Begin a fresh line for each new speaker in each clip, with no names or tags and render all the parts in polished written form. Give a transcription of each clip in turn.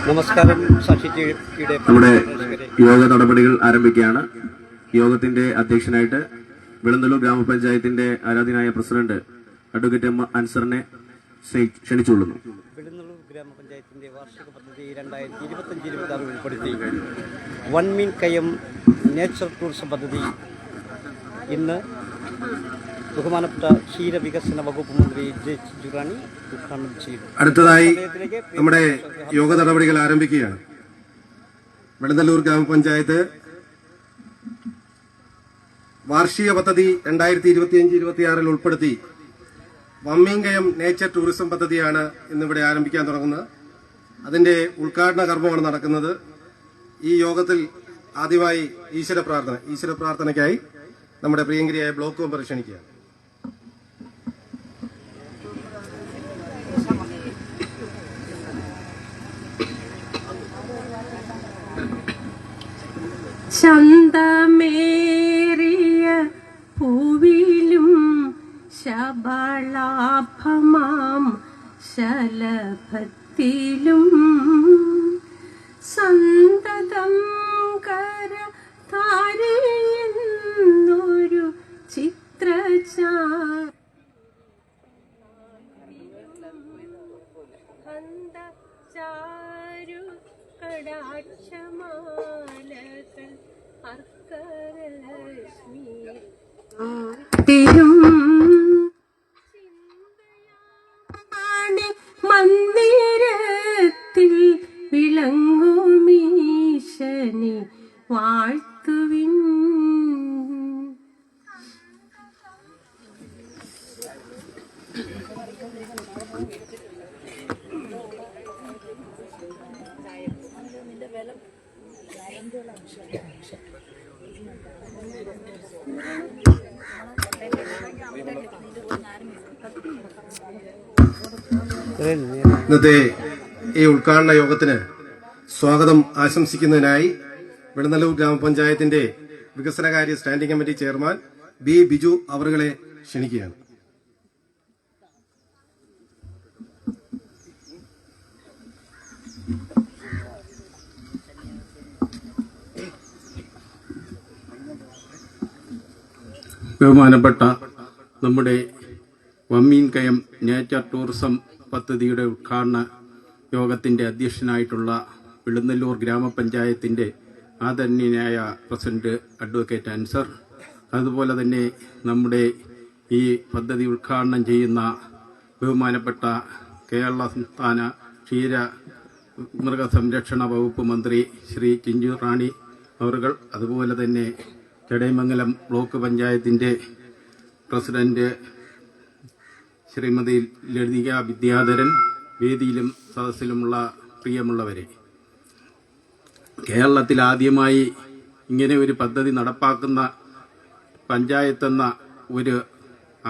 നമസ്കാരം.
നമ്മുടെ യോഗ നടപടികൾ ആരംഭിക്കുകയാണ്. യോഗത്തിന്റെ അധ്യക്ഷനായിട്ട് വെളുന്നല്ലൂർ ഗ്രാമപഞ്ചായത്തിന്റെ ആരാധ്യനായ പ്രസിഡന്റ് അഡ്വക്കേറ്റ് എം അൻസറിനെ ക്ഷണിച്ചുകൊള്ളുന്നു.
വെളുന്നല്ലൂർ ഗ്രാമപഞ്ചായത്തിന്റെ വാർഷിക പദ്ധതി 2025-26 ഉൾപ്പെടുത്തി വൺമീൻ കയം നേച്ചർ ടൂറിസം പദ്ധതി ഇന്ന് ബഹുമാനപ്പെട്ട ക്ഷീരവികസന വകുപ്പ് മന്ത്രി ജെ ചിഞ്ചുറാണി ഉദ്ഘാടനം ചെയ്തു.
അടുത്തതായി നമ്മുടെ യോഗ നടപടികൾ ആരംഭിക്കുകയാണ്. വെളുന്നല്ലൂർ ഗ്രാമപഞ്ചായത്ത് വാർഷിക പദ്ധതി 2025-26 ഉൾപ്പെടുത്തി വമ്മീങ്കയം നേച്ചർ ടൂറിസം പദ്ധതിയാണ് ഇന്നിവിടെ ആരംഭിക്കാൻ തുടങ്ങുന്നത്. അതിന്റെ ഉദ്ഘാടന കർമ്മമാണ് നടക്കുന്നത്. ഈ യോഗത്തിൽ ആദ്യമായി ഈശ്വര പ്രാർത്ഥനയ്ക്കായി നമ്മുടെ പ്രിയങ്കരിയായ ബ്ലോക്ക് മെമ്പർ ക്ഷണിക്കുകയാണ്.
ചന്തമേറിയ പൂവിലും ശബളാഭമാം ശലഭത്തിലും സന്തതം കര താരയെന്നൊരു ചാരു കടാക്ഷമാലകൾ അർക്കരലക്ഷ്മി മന്ദിരത്തിൽ വിളങ്ങുമീശനെ വാഴ്ത്തുവിൻ.
ഇന്നത്തെ ഈ ഉദ്ഘാടന യോഗത്തിന് സ്വാഗതം ആശംസിക്കുന്നതിനായി വെളുന്നല്ലൂർ ഗ്രാമപഞ്ചായത്തിന്റെ വികസനകാര്യ standing committee chairman B Biju അവറുകളെ ക്ഷണിക്കുകയാണ്.
ബഹുമാനപ്പെട്ട നമ്മുടെ വമ്മീൻ കയം നേച്ചർ ടൂറിസം പദ്ധതിയുടെ ഉദ്ഘാടന യോഗത്തിന്റെ അധ്യക്ഷനായിട്ടുള്ള വെളുന്നല്ലൂർ ഗ്രാമപഞ്ചായത്തിന്റെ ആദരണീയനായ പ്രസിഡന്റ് അഡ്വക്കേറ്റ് അൻസർ, അതുപോലെ തന്നെ നമ്മുടെ ഈ പദ്ധതി ഉദ്ഘാടനം ചെയ്യുന്ന ബഹുമാനപ്പെട്ട കേരള സംസ്ഥാന ക്ഷീര മൃഗസംരക്ഷണ വകുപ്പ് മന്ത്രി ശ്രീ ചിഞ്ചുറാണി അവറുകൾ, അതുപോലെ തന്നെ ചടയമംഗലം ബ്ലോക്ക് പഞ്ചായത്തിന്റെ പ്രസിഡന്റ് ശ്രീമതി ലളിക വിദ്യാധരൻ, വേദിയിലും സദസ്സിലുമുള്ള പ്രിയമുള്ളവരെ, കേരളത്തിൽ ആദ്യമായി ഇങ്ങനെ ഒരു പദ്ധതി നടപ്പാക്കുന്ന പഞ്ചായത്തെന്ന ഒരു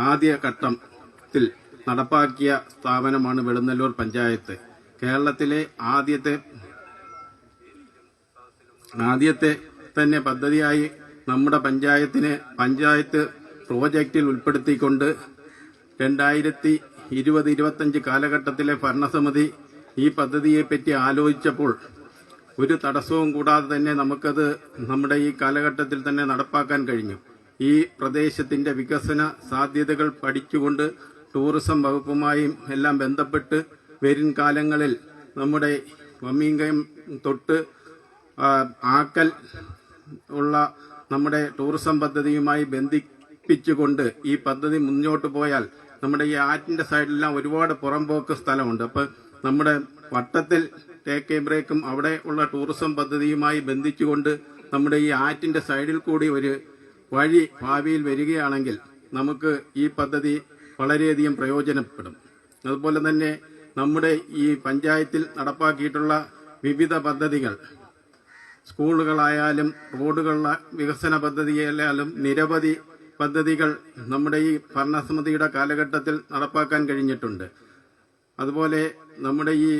ആദ്യ ഘട്ടത്തിൽ നടപ്പാക്കിയ സ്ഥാപനമാണ് വെളുന്നല്ലൂർ പഞ്ചായത്ത്. കേരളത്തിലെ ആദ്യത്തെ തന്നെ പദ്ധതിയായി നമ്മുടെ പഞ്ചായത്ത് പ്രോജക്റ്റിൽ ഉൾപ്പെടുത്തിക്കൊണ്ട് 2020-25 കാലഘട്ടത്തിലെ ഭരണസമിതി ഈ പദ്ധതിയെപ്പറ്റി ആലോചിച്ചപ്പോൾ ഒരു തടസ്സവും കൂടാതെ തന്നെ നമുക്കത് നമ്മുടെ ഈ കാലഘട്ടത്തിൽ തന്നെ നടപ്പാക്കാൻ കഴിഞ്ഞു. ഈ പ്രദേശത്തിന്റെ വികസന സാധ്യതകൾ പഠിച്ചുകൊണ്ട് ടൂറിസം വകുപ്പുമായും എല്ലാം ബന്ധപ്പെട്ട് വരും കാലങ്ങളിൽ നമ്മുടെ വമ്മീങ്കയം തൊട്ട് ആക്കൽ ഉള്ള നമ്മുടെ ടൂറിസം പദ്ധതിയുമായി ബന്ധിപ്പിച്ചുകൊണ്ട് ഈ പദ്ധതി മുന്നോട്ട് പോയാൽ നമ്മുടെ ഈ ആറ്റിന്റെ സൈഡിലെല്ലാം ഒരുപാട് പുറംപോക്ക് സ്ഥലമുണ്ട്. അപ്പോൾ നമ്മുടെ വട്ടത്തിൽ ടേക്ക് എ ബ്രേക്കും അവിടെ ഉള്ള ടൂറിസം പദ്ധതിയുമായി ബന്ധിച്ചുകൊണ്ട് നമ്മുടെ ഈ ആറ്റിന്റെ സൈഡിൽ കൂടി ഒരു വഴി ഭാവിയിൽ വരികയാണെങ്കിൽ നമുക്ക് ഈ പദ്ധതി വളരെയധികം പ്രയോജനപ്പെടും. അതുപോലെ തന്നെ നമ്മുടെ ഈ പഞ്ചായത്തിൽ നടപ്പാക്കിയിട്ടുള്ള വിവിധ പദ്ധതികൾ, സ്കൂളുകളായാലും റോഡുകളുടെ വികസന പദ്ധതിയായാലും നിരവധി പദ്ധതികൾ നമ്മുടെ ഈ ഭരണസമിതിയുടെ കാലഘട്ടത്തിൽ നടപ്പാക്കാൻ കഴിഞ്ഞിട്ടുണ്ട്. അതുപോലെ നമ്മുടെ ഈ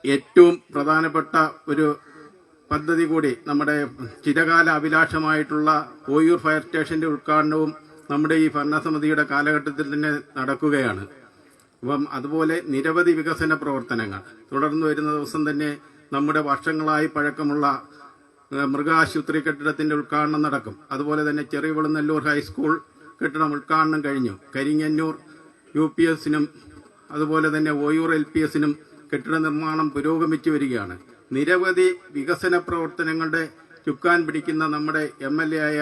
ഏറ്റവും പ്രധാനപ്പെട്ട ഒരു പദ്ധതി കൂടി നമ്മുടെ ചിരകാല അഭിലാഷമായിട്ടുള്ള ഓയൂർ ഫയർ സ്റ്റേഷന്റെ ഉദ്ഘാടനവും നമ്മുടെ ഈ ഭരണസമിതിയുടെ കാലഘട്ടത്തിൽ തന്നെ നടക്കുകയാണ്. അപ്പം അതുപോലെ നിരവധി വികസന പ്രവർത്തനങ്ങൾ തുടർന്ന് വരുന്ന ദിവസം തന്നെ നമ്മുടെ വർഷങ്ങളായി പഴക്കമുള്ള മൃഗാശുപത്രി കെട്ടിടത്തിന്റെ ഉദ്ഘാടനം നടക്കും. അതുപോലെ തന്നെ ചെറിയവിളനല്ലൂർ ഹൈസ്കൂൾ കെട്ടിടം ഉദ്ഘാടനം കഴിഞ്ഞു. കരിങ്ങന്നൂർ UPSനും അതുപോലെ തന്നെ ഓയൂർ LPSനും കെട്ടിട നിർമ്മാണം പുരോഗമിച്ചു വരികയാണ്. നിരവധി വികസന പ്രവർത്തനങ്ങളുടെ ചുക്കാൻ പിടിക്കുന്ന നമ്മുടെ MLA ആയ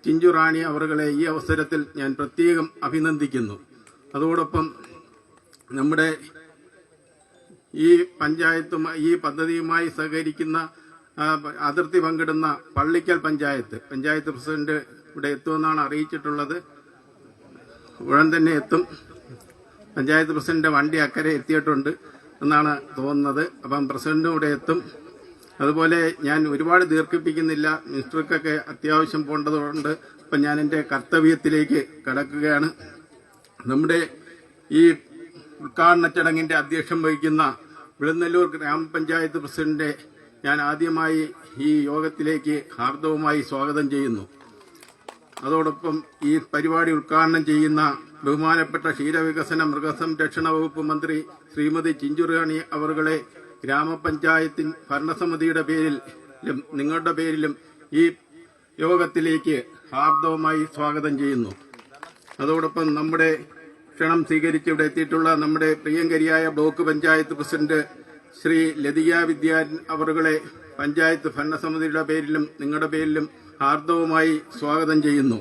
ചിഞ്ചു റാണി അവരുടെ ഈ അവസരത്തിൽ ഞാൻ പ്രത്യേകം അഭിനന്ദിക്കുന്നു. അതോടൊപ്പം നമ്മുടെ ഈ ഈ പദ്ധതിയുമായി സഹകരിക്കുന്ന അതിർത്തി പങ്കിടുന്ന പള്ളിക്കൽ പഞ്ചായത്ത് പ്രസിഡന്റ് ഇവിടെ എത്തുമെന്നാണ് അറിയിച്ചിട്ടുള്ളത്. ഉടൻ തന്നെ എത്തും. പഞ്ചായത്ത് പ്രസിഡന്റ് വണ്ടി അക്കരെ എത്തിയിട്ടുണ്ട് എന്നാണ് തോന്നുന്നത്. അപ്പം പ്രസിഡന്റും ഇവിടെ എത്തും. അതുപോലെ ഞാൻ ഒരുപാട് ദീർഘിപ്പിക്കുന്നില്ല, മിനിസ്റ്റർക്കൊക്കെ അത്യാവശ്യം പോകേണ്ടതുകൊണ്ട് ഇപ്പം ഞാൻ എൻ്റെ കർത്തവ്യത്തിലേക്ക് കടക്കുകയാണ്. നമ്മുടെ ഈ ഉദ്ഘാടന ചടങ്ങിന്റെ അധ്യക്ഷം വഹിക്കുന്ന വിളനല്ലൂർ ഗ്രാമപഞ്ചായത്ത് പ്രസിഡന്റ് ഞാൻ ആദ്യമായി ഈ യോഗത്തിലേക്ക് ഹാർദവമായി സ്വാഗതം ചെയ്യുന്നു. അതോടൊപ്പം ഈ പരിപാടി ഉദ്ഘാടനം ചെയ്യുന്ന ബഹുമാനപ്പെട്ട ക്ഷീരവികസന മൃഗസംരക്ഷണ വകുപ്പ് മന്ത്രി ശ്രീമതി ചിഞ്ചു റാണി അവരുടെ ഗ്രാമപഞ്ചായത്തിൻ ഭരണസമിതിയുടെ പേരിലും നിങ്ങളുടെ പേരിലും ഈ യോഗത്തിലേക്ക് ഹാർദവമായി സ്വാഗതം ചെയ്യുന്നു. അതോടൊപ്പം നമ്മുടെ ക്ഷണം സ്വീകരിച്ച് ഇവിടെ എത്തിയിട്ടുള്ള നമ്മുടെ പ്രിയങ്കരിയായ ബ്ലോക്ക് പഞ്ചായത്ത് പ്രസിഡന്റ് ശ്രീ ലതിക വിദ്യാൻ അവരുടെ പഞ്ചായത്ത് ഭരണസമിതിയുടെ പേരിലും നിങ്ങളുടെ പേരിലും ഹാർദവമായി സ്വാഗതം ചെയ്യുന്നു.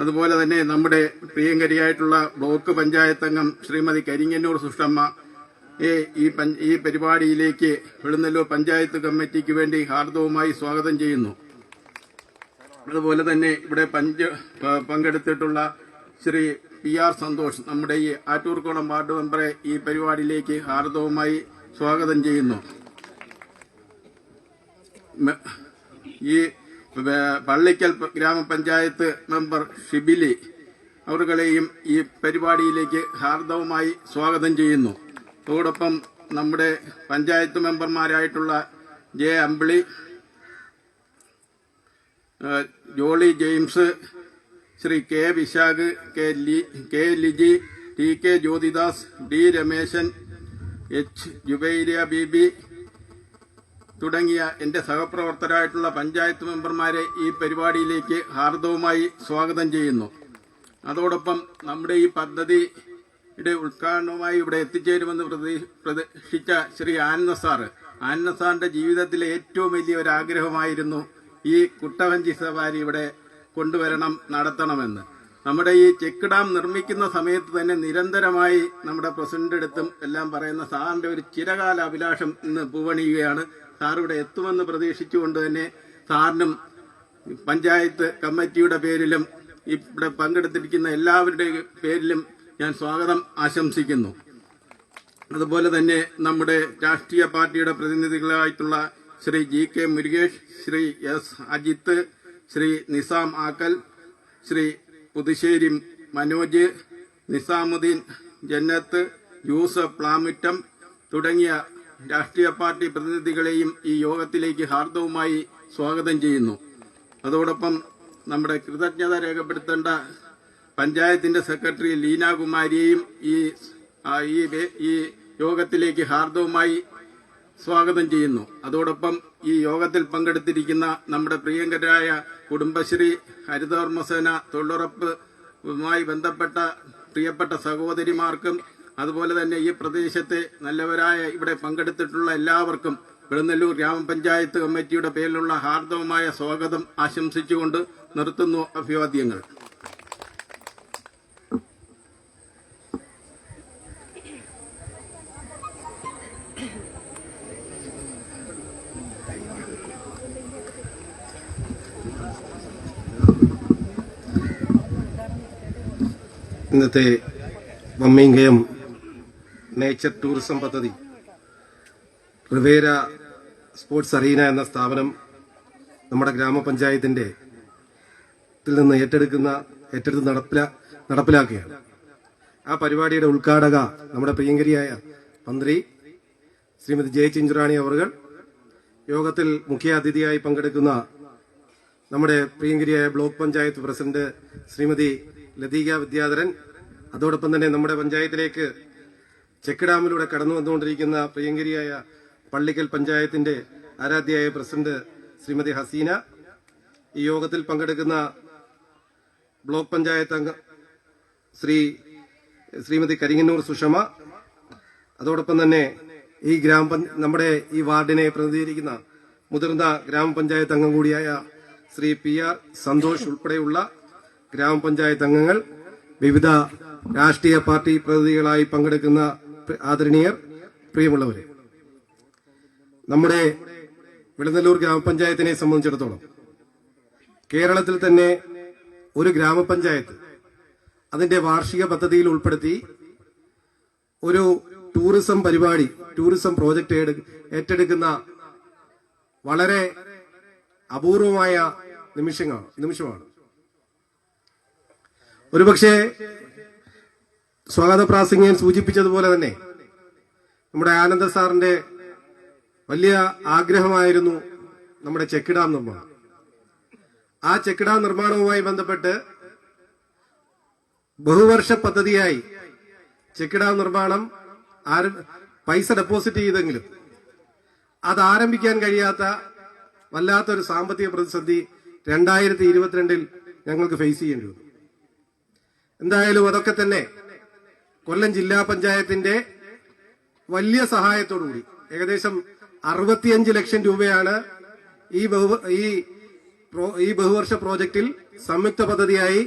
അതുപോലെ തന്നെ നമ്മുടെ പ്രിയങ്കരിയായിട്ടുള്ള ബ്ലോക്ക് പഞ്ചായത്ത് അംഗം ശ്രീമതി കരിങ്ങന്നൂർ സുഷമ്മ ഈ പരിപാടിയിലേക്ക് വിളനല്ലൂർ പഞ്ചായത്ത് കമ്മിറ്റിക്ക് വേണ്ടി ഹാർദവമായി സ്വാഗതം ചെയ്യുന്നു. അതുപോലെ തന്നെ ഇവിടെ പങ്കെടുത്തിട്ടുള്ള ശ്രീ PR സന്തോഷ് നമ്മുടെ ഈ ആറ്റൂർക്കോണം വാർഡ് മെമ്പറെ ഈ പരിപാടിയിലേക്ക് ഹാർദവമായി സ്വാഗതം ചെയ്യുന്നു. ഈ പള്ളിക്കൽ ഗ്രാമപഞ്ചായത്ത് മെമ്പർ ഷിബിലി അവരുടെയും ഈ പരിപാടിയിലേക്ക് ഹാർദവമായി സ്വാഗതം ചെയ്യുന്നു. അതോടൊപ്പം നമ്മുടെ പഞ്ചായത്ത് മെമ്പർമാരായിട്ടുള്ള J. Ambili, Jolly James, Shri K. Vishakh, K. Liji, TK Jyothidas, D. Ramesan, H. Jubairiya Beebi തുടങ്ങിയ എന്റെ സഹപ്രവർത്തകരായിട്ടുള്ള പഞ്ചായത്ത് മെമ്പർമാരെ ഈ പരിപാടിയിലേക്ക് ഹാർദവമായി സ്വാഗതം ചെയ്യുന്നു. അതോടൊപ്പം നമ്മുടെ ഈ പദ്ധതിയുടെ ഉദ്ഘാടനവുമായി ഇവിടെ എത്തിച്ചേരുമെന്ന് പ്രതീക്ഷിച്ച ശ്രീ ആനന്ദ സാറിന്റെ ജീവിതത്തിലെ ഏറ്റവും വലിയ ഒരു ആഗ്രഹമായിരുന്നു ഈ കുട്ടവഞ്ചി സവാരി ഇവിടെ കൊണ്ടുവരണം, നടത്തണമെന്ന്. നമ്മുടെ ഈ ചെക്ക് ഡാം നിർമ്മിക്കുന്ന സമയത്ത് തന്നെ നിരന്തരമായി നമ്മുടെ പ്രസിഡന്റ് അടുത്തും എല്ലാം പറയുന്ന സാറിന്റെ ഒരു ചിരകാല അഭിലാഷം ഇന്ന് പൂവണിയുകയാണ്. സാർ ഇവിടെ എത്തുമെന്ന് പ്രതീക്ഷിച്ചുകൊണ്ട് തന്നെ സാറിനും പഞ്ചായത്ത് കമ്മിറ്റിയുടെ പേരിലും ഇവിടെ പങ്കെടുത്തിരിക്കുന്ന എല്ലാവരുടെയും പേരിലും ഞാൻ സ്വാഗതം ആശംസിക്കുന്നു. അതുപോലെ തന്നെ നമ്മുടെ രാഷ്ട്രീയ പാർട്ടിയുടെ പ്രതിനിധികളായിട്ടുള്ള ശ്രീ GK മുരുകേഷ്, ശ്രീ S. അജിത്ത്, ശ്രീ നിസാം ആക്കൽ, ശ്രീ പുതുശ്ശേരി മനോജ്, നിസാമുദ്ദീൻ, ജന്നത്ത്, യൂസഫ് പ്ലാമുറ്റം തുടങ്ങിയ രാഷ്ട്രീയ പാർട്ടി പ്രതിനിധികളെയും ഈ യോഗത്തിലേക്ക് ഹാർദവമായി സ്വാഗതം ചെയ്യുന്നു. അതോടൊപ്പം നമ്മുടെ കൃതജ്ഞത രേഖപ്പെടുത്തേണ്ട പഞ്ചായത്തിന്റെ സെക്രട്ടറി ലീനാകുമാരിയെയും ഈ യോഗത്തിലേക്ക് ഹാർദവമായി സ്വാഗതം ചെയ്യുന്നു. അതോടൊപ്പം ഈ യോഗത്തിൽ പങ്കെടുത്തിരിക്കുന്ന നമ്മുടെ പ്രിയങ്കരായ കുടുംബശ്രീ, ഹരിതകർമ്മസേന, തൊഴിലുറപ്പുമായി ബന്ധപ്പെട്ട പ്രിയപ്പെട്ട സഹോദരിമാർക്കും അതുപോലെ തന്നെ ഈ പ്രദേശത്തെ നല്ലവരായ ഇവിടെ പങ്കെടുത്തിട്ടുള്ള എല്ലാവർക്കും വിളനല്ലൂർ ഗ്രാമപഞ്ചായത്ത് കമ്മിറ്റിയുടെ പേരിലുള്ള ഹാർദവമായ സ്വാഗതം ആശംസിച്ചുകൊണ്ട് നിർത്തുന്നു. അഭിവാദ്യങ്ങൾ.
ഇന്നത്തെ വമ്മിങ്കയം നേച്ചർ ടൂറിസം പദ്ധതി റിവേര സ്പോർട്സ് അറീന എന്ന സ്ഥാപനം നമ്മുടെ ഗ്രാമപഞ്ചായത്തിന്റെ നിന്ന് ഏറ്റെടുത്ത് നടപ്പിലാക്കുകയാണ്. ആ പരിപാടിയുടെ ഉദ്ഘാടക നമ്മുടെ പ്രിയങ്കരിയായ മന്ത്രി ശ്രീമതി J. ചിഞ്ചുറാണി അവർ, യോഗത്തിൽ മുഖ്യാതിഥിയായി പങ്കെടുക്കുന്ന നമ്മുടെ പ്രിയങ്കരിയായ ബ്ലോക്ക് പഞ്ചായത്ത് പ്രസിഡന്റ് ശ്രീമതി ലതീക വിദ്യാധരൻ, അതോടൊപ്പം തന്നെ നമ്മുടെ പഞ്ചായത്തിലേക്ക് ചെക്ക് ഡാമിലൂടെ കടന്നു വന്നുകൊണ്ടിരിക്കുന്ന പ്രിയങ്കരിയായ പള്ളിക്കൽ പഞ്ചായത്തിന്റെ ആരാധ്യയായ പ്രസിഡന്റ് ശ്രീമതി ഹസീന, ഈ യോഗത്തിൽ പങ്കെടുക്കുന്ന ബ്ലോക്ക് പഞ്ചായത്ത് അംഗം ശ്രീമതി കരിങ്ങന്നൂർ സുഷമ, അതോടൊപ്പം തന്നെ ഈ നമ്മുടെ ഈ വാർഡിനെ പ്രതിനിധീകരിക്കുന്ന മുതിർന്ന ഗ്രാമപഞ്ചായത്ത് അംഗം കൂടിയായ ശ്രീ PR സന്തോഷ് ഉൾപ്പെടെയുള്ള ഗ്രാമപഞ്ചായത്ത് അംഗങ്ങൾ, വിവിധ രാഷ്ട്രീയ പാർട്ടി പ്രതിനിധികളായി പങ്കെടുക്കുന്ന ആദരണീയർ, പ്രിയമുള്ളവരെ, നമ്മുടെ വിളനല്ലൂർ ഗ്രാമപഞ്ചായത്തിനെ സംബന്ധിച്ചിടത്തോളം കേരളത്തിൽ തന്നെ ഒരു ഗ്രാമപഞ്ചായത്ത് അതിന്റെ വാർഷിക പദ്ധതിയിൽ ഉൾപ്പെടുത്തി ഒരു ടൂറിസം പരിപാടി, ടൂറിസം പ്രോജക്റ്റ് ഏറ്റെടുക്കുന്ന വളരെ അപൂർവമായ നിമിഷമാണ്. ഒരുപക്ഷെ സ്വാഗത പ്രാസംഗികൻ സൂചിപ്പിച്ചതുപോലെ തന്നെ നമ്മുടെ ആനന്ദ സാറിന്റെ വലിയ ആഗ്രഹമായിരുന്നു നമ്മുടെ ചെക്ക് ഡാം നിർമ്മാണം. ആ ചെക്ക് ഡാം നിർമ്മാണവുമായി ബന്ധപ്പെട്ട് ബഹുവർഷ പദ്ധതിയായി ചെക്ക് ഡാം നിർമ്മാണം പൈസ ഡെപ്പോസിറ്റ് ചെയ്തെങ്കിലും അത് ആരംഭിക്കാൻ കഴിയാത്ത വല്ലാത്തൊരു സാമ്പത്തിക പ്രതിസന്ധി 2022 ഞങ്ങൾക്ക് ഫേസ് ചെയ്യേണ്ടി വന്നു. എന്തായാലും അതൊക്കെ തന്നെ കൊല്ലം ജില്ലാ പഞ്ചായത്തിന്റെ വലിയ സഹായത്തോടുകൂടി ഏകദേശം 65 ലക്ഷം രൂപയാണ് ഈ ബഹുവർഷ പ്രോജക്റ്റിൽ സംയുക്ത പദ്ധതിയായി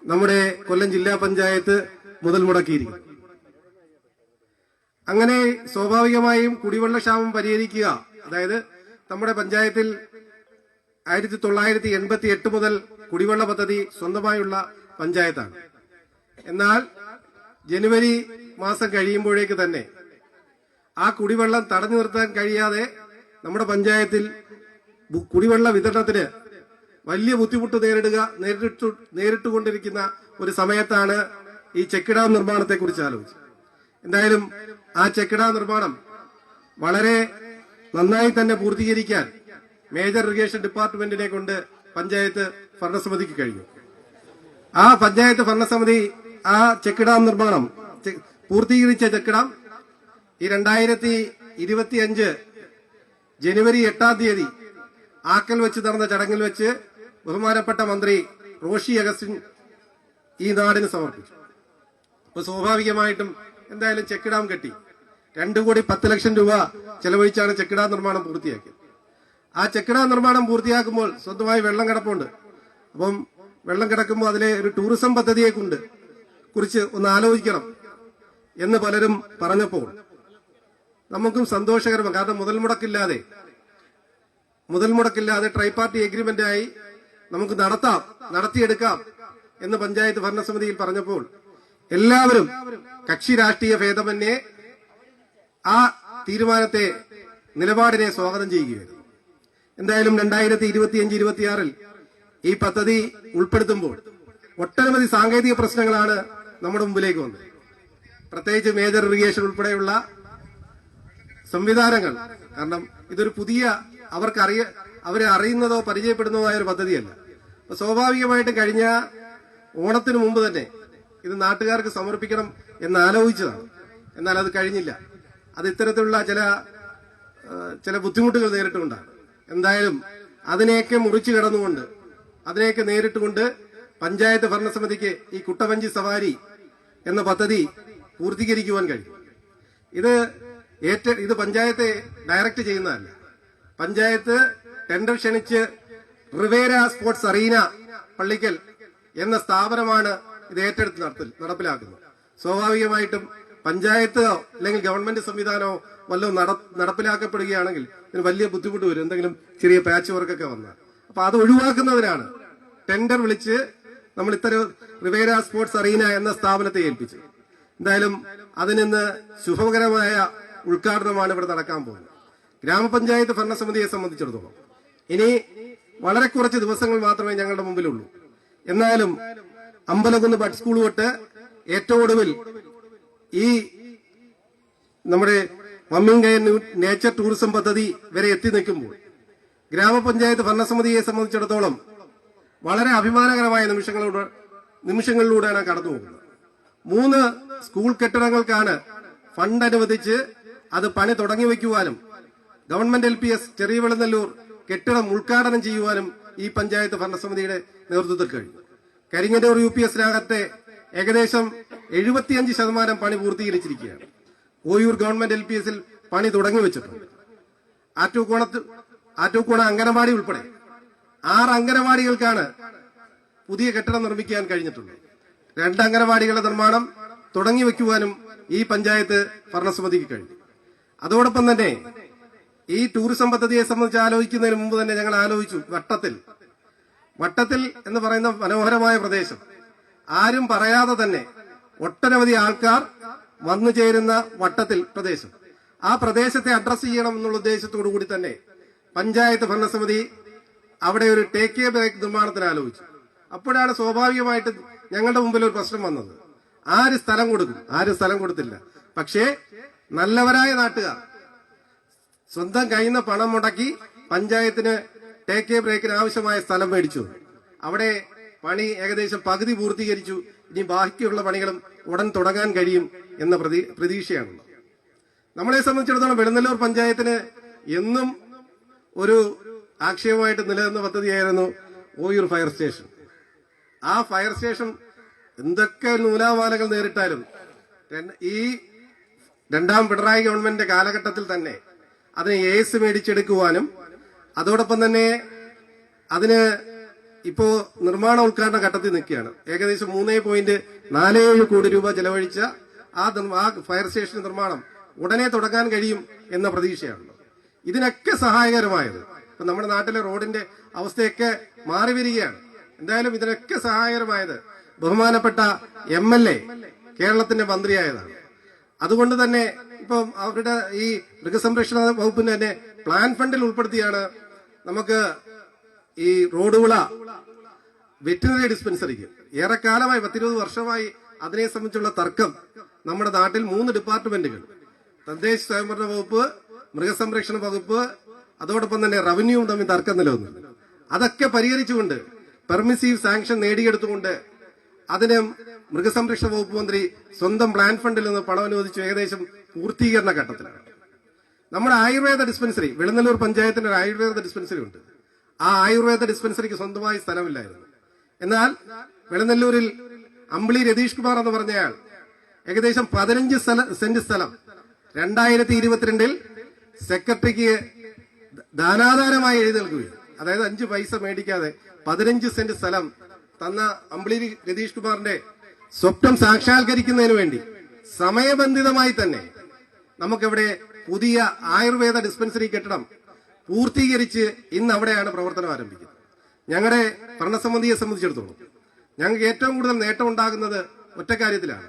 നമ്മുടെ കൊല്ലം ജില്ലാ പഞ്ചായത്ത് മുതൽ മുടക്കിയിരിക്കുന്നു. അങ്ങനെ സ്വാഭാവികമായും കുടിവെള്ളക്ഷാമം പരിഹരിക്കുക, അതായത് നമ്മുടെ പഞ്ചായത്തിൽ 1988 മുതൽ കുടിവെള്ള പദ്ധതി സ്വന്തമായുള്ള പഞ്ചായത്താണ്. എന്നാൽ ജനുവരി മാസം കഴിയുമ്പോഴേക്ക് തന്നെ ആ കുടിവെള്ളം തടഞ്ഞു നിർത്താൻ കഴിയാതെ നമ്മുടെ പഞ്ചായത്തിൽ കുടിവെള്ള വിതരണത്തിന് വലിയ ബുദ്ധിമുട്ട് നേരിട്ടുകൊണ്ടിരിക്കുന്ന ഒരു സമയത്താണ് ഈ ചെക്ക് ഡാം നിർമ്മാണത്തെ കുറിച്ച് ആലോചിച്ചത്. എന്തായാലും ആ ചെക്ക് ഡാം നിർമ്മാണം വളരെ നന്നായി തന്നെ പൂർത്തീകരിക്കാൻ മേജർ ഇറിഗേഷൻ ഡിപ്പാർട്ട്മെന്റിനെ കൊണ്ട് പഞ്ചായത്ത് ഭരണസമിതിക്ക് കഴിഞ്ഞു. ആ പഞ്ചായത്ത് ഭരണസമിതി ആ ചെക്ക് ഡാം നിർമ്മാണം പൂർത്തീകരിച്ച ചെക്ക് ഡാം ഈ 2025 ജനുവരി 8-ാം തീയതി ആക്കൽ വെച്ച് നടന്ന ചടങ്ങിൽ വെച്ച് ബഹുമാനപ്പെട്ട മന്ത്രി റോഷി അഗസ്റ്റിൻ ഈ നാടിന് സമർപ്പിച്ചു. അപ്പൊ സ്വാഭാവികമായിട്ടും എന്തായാലും ചെക്ക് ഡാം കെട്ടി 2,10,00,000 രൂപ ചെലവഴിച്ചാണ് ചെക്ക് ഡാം നിർമ്മാണം പൂർത്തിയാക്കിയത്. ആ ചെക്ക് ഡാം നിർമ്മാണം പൂർത്തിയാക്കുമ്പോൾ സ്വന്തമായി വെള്ളം കിടപ്പുണ്ട്. അപ്പം വെള്ളം കിടക്കുമ്പോൾ അതിലെ ഒരു ടൂറിസം പദ്ധതിയെ കുറിച്ച് ഒന്ന് ആലോചിക്കണം എന്ന് പലരും പറഞ്ഞപ്പോൾ നമുക്കും സന്തോഷകരമാണ്. കാരണം മുതൽ മുടക്കില്ലാതെ ട്രൈപാർട്ടി എഗ്രിമെന്റായി നമുക്ക് നടത്തിയെടുക്കാം എന്ന് പഞ്ചായത്ത് ഭരണസമിതിയിൽ പറഞ്ഞപ്പോൾ എല്ലാവരും കക്ഷി രാഷ്ട്രീയ ഭേദമന്യേ ആ തീരുമാനത്തെ, നിലപാടിനെ സ്വാഗതം ചെയ്യുകയായിരുന്നു. എന്തായാലും 2025-26 ഈ പദ്ധതി ഉൾപ്പെടുത്തുമ്പോൾ ഒട്ടനവധി സാങ്കേതിക പ്രശ്നങ്ങളാണ് നമ്മുടെ മുമ്പിലേക്ക് വന്നത്. പ്രത്യേകിച്ച് മേജർ ഇറിഗേഷൻ ഉൾപ്പെടെയുള്ള സംവിധാനങ്ങൾ. കാരണം ഇതൊരു പുതിയ അവരെ അറിയുന്നതോ പരിചയപ്പെടുന്നതോ ആയ ഒരു പദ്ധതിയല്ല. അപ്പൊ സ്വാഭാവികമായിട്ടും കഴിഞ്ഞ ഓണത്തിന് മുമ്പ് തന്നെ ഇത് നാട്ടുകാർക്ക് സമർപ്പിക്കണം എന്ന് ആലോചിച്ചതാണ്. എന്നാൽ അത് കഴിഞ്ഞില്ല. അത് ഇത്തരത്തിലുള്ള ചില ബുദ്ധിമുട്ടുകൾ നേരിട്ടുകൊണ്ടാണ്. എന്തായാലും അതിനെയൊക്കെ മുറിച്ചു കടന്നുകൊണ്ട്, അതിനെയൊക്കെ നേരിട്ടുകൊണ്ട് പഞ്ചായത്ത് ഭരണസമിതിക്ക് ഈ കുട്ടവഞ്ചി സവാരി എന്ന പദ്ധതി പൂർത്തീകരിക്കുവാൻ കഴിയും. ഇത് പഞ്ചായത്തെ ഡയറക്റ്റ് ചെയ്യുന്നതല്ല. പഞ്ചായത്ത് ടെൻഡർ ക്ഷണിച്ച് റിവേര സ്പോർട്സ് അറീന പള്ളിക്കൽ എന്ന സ്ഥാപനമാണ് ഇത് ഏറ്റെടുത്ത് നടപ്പിലാക്കുന്നത്. സ്വാഭാവികമായിട്ടും പഞ്ചായത്തോ അല്ലെങ്കിൽ ഗവൺമെന്റ് സംവിധാനമോ വല്ലതും നടപ്പിലാക്കപ്പെടുകയാണെങ്കിൽ ഇതിന് വലിയ ബുദ്ധിമുട്ട് വരും, എന്തെങ്കിലും ചെറിയ പാച്ച് വർക്കൊക്കെ വന്നാൽ. അപ്പൊ അത് ഒഴിവാക്കുന്നതിനാണ് ടെൻഡർ വിളിച്ച് നമ്മൾ ഇത്തരം റിവേര സ്പോർട്സ് അറീന എന്ന സ്ഥാപനത്തെ ഏൽപ്പിച്ചത്. എന്തായാലും അതിനിന്ന് ശുഭകരമായ ഉദ്ഘാടനമാണ് ഇവിടെ നടക്കാൻ പോകുന്നത്. ഗ്രാമപഞ്ചായത്ത് ഭരണസമിതിയെ സംബന്ധിച്ചിടത്തോളം ഇനി വളരെ കുറച്ച് ദിവസങ്ങൾ മാത്രമേ ഞങ്ങളുടെ മുമ്പിലുള്ളൂ. എന്നാലും അമ്പലക്കുന്ന് ബഡ് സ്കൂൾ തൊട്ട് ഏറ്റവും ഒടുവിൽ ഈ നമ്മുടെ മമ്മിങ്കയൻ നേച്ചർ ടൂറിസം പദ്ധതി വരെ എത്തി നിൽക്കുമ്പോൾ ഗ്രാമപഞ്ചായത്ത് ഭരണസമിതിയെ സംബന്ധിച്ചിടത്തോളം വളരെ അഭിമാനകരമായ നിമിഷങ്ങളിലൂടെയാണ് കടന്നു പോകുന്നത്. 3 സ്കൂൾ കെട്ടിടങ്ങൾക്കാണ് ഫണ്ട് അനുവദിച്ച് അത് പണി തുടങ്ങി വയ്ക്കുവാനും ഗവൺമെന്റ് LPS ചെറിയ വെളുന്നല്ലൂർ കെട്ടിടം ഉദ്ഘാടനം ചെയ്യുവാനും ഈ പഞ്ചായത്ത് ഭരണസമിതിയുടെ നേതൃത്വത്തിൽ കഴിഞ്ഞു. കരിങ്ങന്നൂർ UPSനകത്തെ ഏകദേശം 75% പണി പൂർത്തീകരിച്ചിരിക്കുകയാണ്. ഓയൂർ ഗവൺമെന്റ് LPSൽ പണി തുടങ്ങി വെച്ചിട്ടുണ്ട്. ആറ്റൂക്കോണ അംഗനവാടി ഉൾപ്പെടെ 6 അംഗനവാടികൾക്കാണ് പുതിയ കെട്ടിടം നിർമ്മിക്കാൻ കഴിഞ്ഞിട്ടുള്ളത്. 2 അംഗനവാടികളുടെ നിർമ്മാണം തുടങ്ങി വെക്കുവാനും ഈ പഞ്ചായത്ത് ഭരണസമിതിക്ക് കഴിഞ്ഞു. അതോടൊപ്പം തന്നെ ഈ ടൂറിസം പദ്ധതിയെ സംബന്ധിച്ച് ആലോചിക്കുന്നതിന് മുമ്പ് തന്നെ ഞങ്ങൾ ആലോചിച്ചു, വട്ടത്തിൽ എന്ന് പറയുന്ന മനോഹരമായ പ്രദേശം ആരും പറയാതെ തന്നെ ഒട്ടനവധി ആൾക്കാർ വന്നു ചേരുന്ന വട്ടത്തിൽ പ്രദേശം, ആ പ്രദേശത്തെ അഡ്രസ് ചെയ്യണം എന്നുള്ള ഉദ്ദേശത്തോടു കൂടി തന്നെ പഞ്ചായത്ത് ഭരണസമിതി അവിടെ ഒരു ടേക്ക് എ ബ്രേക്ക് നിർമ്മാണത്തിന് ആലോചിച്ചു. അപ്പോഴാണ് സ്വാഭാവികമായിട്ട് ഞങ്ങളുടെ മുമ്പിൽ ഒരു പ്രശ്നം വന്നത്. ആര് സ്ഥലം കൊടുക്കും? ആരും സ്ഥലം കൊടുത്തില്ല. പക്ഷേ നല്ലവരായ നാട്ടുകാർ സ്വന്തം കയ്യിൽ നിന്ന് പണം മുടക്കി പഞ്ചായത്തിന് ടേക്ക് എ ബ്രേക്കിന് ആവശ്യമായ സ്ഥലം മേടിച്ചു. അവിടെ പണി ഏകദേശം പകുതി പൂർത്തീകരിച്ചു. ഇനി ബാക്കിയുള്ള പണികളും ഉടൻ തുടങ്ങാൻ കഴിയും എന്ന പ്രതീക്ഷയാണുള്ളത്. നമ്മളെ സംബന്ധിച്ചിടത്തോളം വെളുന്നല്ലൂർ പഞ്ചായത്തിന് എന്നും ഒരു ആക്ഷേപമായിട്ട് നിലനിന്ന പദ്ധതിയായിരുന്നു ഓയൂർ ഫയർ സ്റ്റേഷൻ. ആ ഫയർ സ്റ്റേഷൻ എന്തൊക്കെ നൂലാമാലകൾ നേരിട്ടാലും ഈ 2ാം പിണറായി ഗവൺമെന്റിന്റെ കാലഘട്ടത്തിൽ തന്നെ അതിന് AS മേടിച്ചെടുക്കുവാനും അതോടൊപ്പം തന്നെ അതിന് ഇപ്പോ നിർമ്മാണ ഉദ്ഘാടന ഘട്ടത്തിൽ നിൽക്കുകയാണ്. ഏകദേശം 3.47 കോടി രൂപ ചെലവഴിച്ച ആ ഫയർ സ്റ്റേഷൻ നിർമ്മാണം ഉടനെ തുടങ്ങാൻ കഴിയും എന്ന പ്രതീക്ഷയാണല്ലോ. ഇതിനൊക്കെ സഹായകരമായത് ഇപ്പൊ നമ്മുടെ നാട്ടിലെ റോഡിന്റെ അവസ്ഥയൊക്കെ മാറി വരികയാണ്. എന്തായാലും ഇതിനൊക്കെ സഹായകരമായത് ബഹുമാനപ്പെട്ട MLA കേരളത്തിന്റെ മന്ത്രിയായതാണ്. അതുകൊണ്ട് തന്നെ ഇപ്പം അവരുടെ ഈ മൃഗസംരക്ഷണ വകുപ്പിന്റെ തന്നെ പ്ലാൻ ഫണ്ടിൽ ഉൾപ്പെടുത്തിയാണ് നമുക്ക് ഈ റോഡുവിള വെറ്റിനറി ഡിസ്പെൻസറിക്ക് ഏറെക്കാലമായി 10-20 വർഷമായി അതിനെ സംബന്ധിച്ചുള്ള തർക്കം നമ്മുടെ നാട്ടിൽ 3 ഡിപ്പാർട്ട്മെന്റുകൾ, തദ്ദേശ സ്വയംഭരണ വകുപ്പ്, മൃഗസംരക്ഷണ വകുപ്പ്, അതോടൊപ്പം തന്നെ റവന്യൂവും തമ്മിൽ തർക്കം നിലനിന്നു. അതൊക്കെ പരിഹരിച്ചുകൊണ്ട് പെർമിസീവ് സാങ്ഷൻ നേടിയെടുത്തുകൊണ്ട് അതിന് മൃഗസംരക്ഷണ വകുപ്പ് മന്ത്രി സ്വന്തം പ്ലാൻ ഫണ്ടിൽ നിന്ന് പണം അനുവദിച്ചു. ഏകദേശം പൂർത്തീകരണ ഘട്ടത്തിലാണ്. നമ്മുടെ ആയുർവേദ ഡിസ്പെൻസറി, വെളുന്നല്ലൂർ പഞ്ചായത്തിന് ഒരു ആയുർവേദ ഡിസ്പെൻസറി ഉണ്ട്. ആ ആയുർവേദ ഡിസ്പെൻസറിക്ക് സ്വന്തമായി സ്ഥലമില്ലായിരുന്നു. എന്നാൽ വെളുന്നല്ലൂരിൽ അമ്പിളി രതീഷ് കുമാർ എന്ന് പറഞ്ഞയാൾ ഏകദേശം 15 സെന്റ് സ്ഥലം 2022 സെക്രട്ടറിക്ക് ദാനാദാനമായി എഴുതി നൽകുകയും, അതായത് 5 പൈസ മേടിക്കാതെ 15 സെന്റ് സ്ഥലം തന്ന അമ്പിളി രതീഷ് കുമാറിന്റെ സ്വപ്നം സാക്ഷാത്കരിക്കുന്നതിന് വേണ്ടി സമയബന്ധിതമായി തന്നെ നമുക്കിവിടെ പുതിയ ആയുർവേദ ഡിസ്പെൻസറി കെട്ടിടം പൂർത്തീകരിച്ച് ഇന്ന് അവിടെയാണ് പ്രവർത്തനം ആരംഭിക്കുന്നത്. ഞങ്ങളുടെ ഭരണസമിതിയെ സംബന്ധിച്ചിടത്തോളം ഞങ്ങൾക്ക് ഏറ്റവും കൂടുതൽ നേട്ടം ഉണ്ടാകുന്നത് ഒറ്റ കാര്യത്തിലാണ്.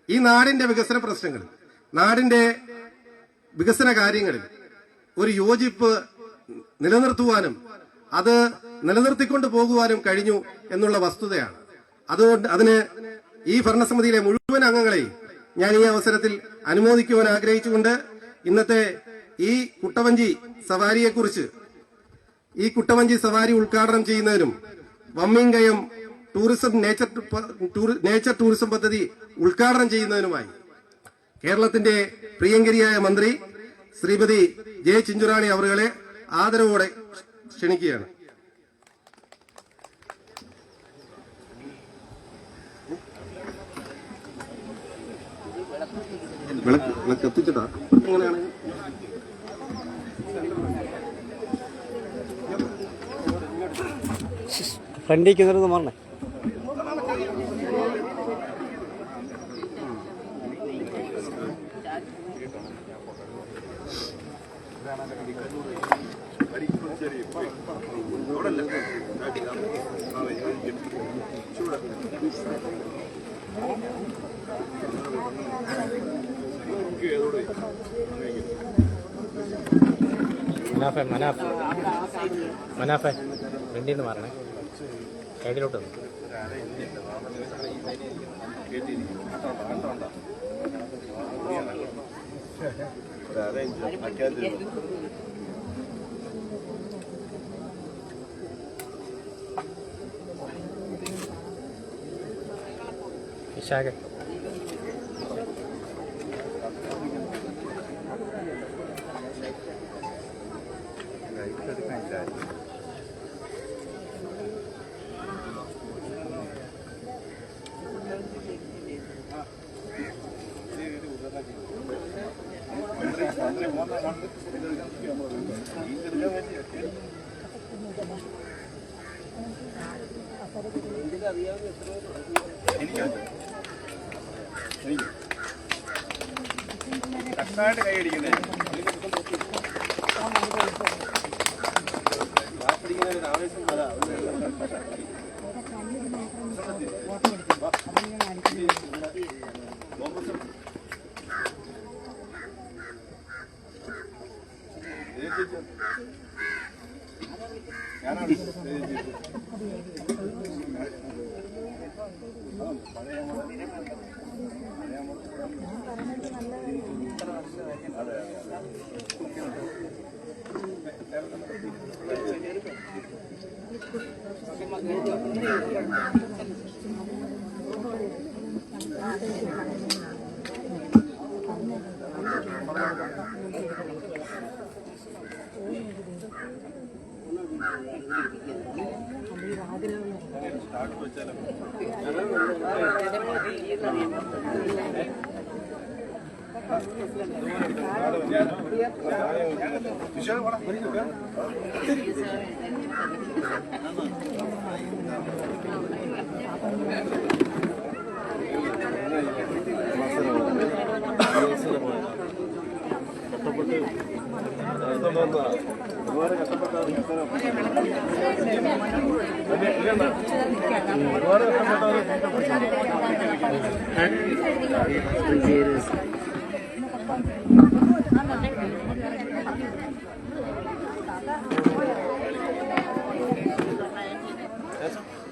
ഈ നാടിന്റെ വികസന പ്രശ്നങ്ങളിൽ, നാടിന്റെ വികസന കാര്യങ്ങളിൽ ഒരു യോജിപ്പ് നിലനിർത്തുവാനും അത് നിലനിർത്തിക്കൊണ്ട് പോകുവാനും കഴിഞ്ഞു എന്നുള്ള വസ്തുതയാണ്. അതുകൊണ്ട് അതിന് ഈ ഭരണസമിതിയിലെ മുഴുവൻ അംഗങ്ങളെയും ഞാൻ ഈ അവസരത്തിൽ അനുമോദിക്കുവാൻ ആഗ്രഹിച്ചുകൊണ്ട് ഇന്നത്തെ ഈ കുട്ടവഞ്ചി സവാരിയെക്കുറിച്ച്, ഈ കുട്ടവഞ്ചി സവാരി ഉദ്ഘാടനം ചെയ്യുന്നതിനും വമ്മിങ്കയം നേച്ചർ ടൂറിസം പദ്ധതി ഉദ്ഘാടനം ചെയ്യുന്നതിനുമായി കേരളത്തിന്റെ പ്രിയങ്കരിയായ മന്ത്രി ശ്രീമതി ജെ ചിഞ്ചുറാണി അവരുകളെ ആദരവോടെ ക്ഷണിക്കുകയാണ്. കത്തിച്ചിട്ടാ എങ്ങനെയാണ്
ഫ്രണ്ടിലേക്ക് നിർന്ന് മാറണേ.
മനാഫെ ഫ്രണ്ടിൽ നിന്ന് മാറണേ, സൈഡിലോട്ട് വിശാഖ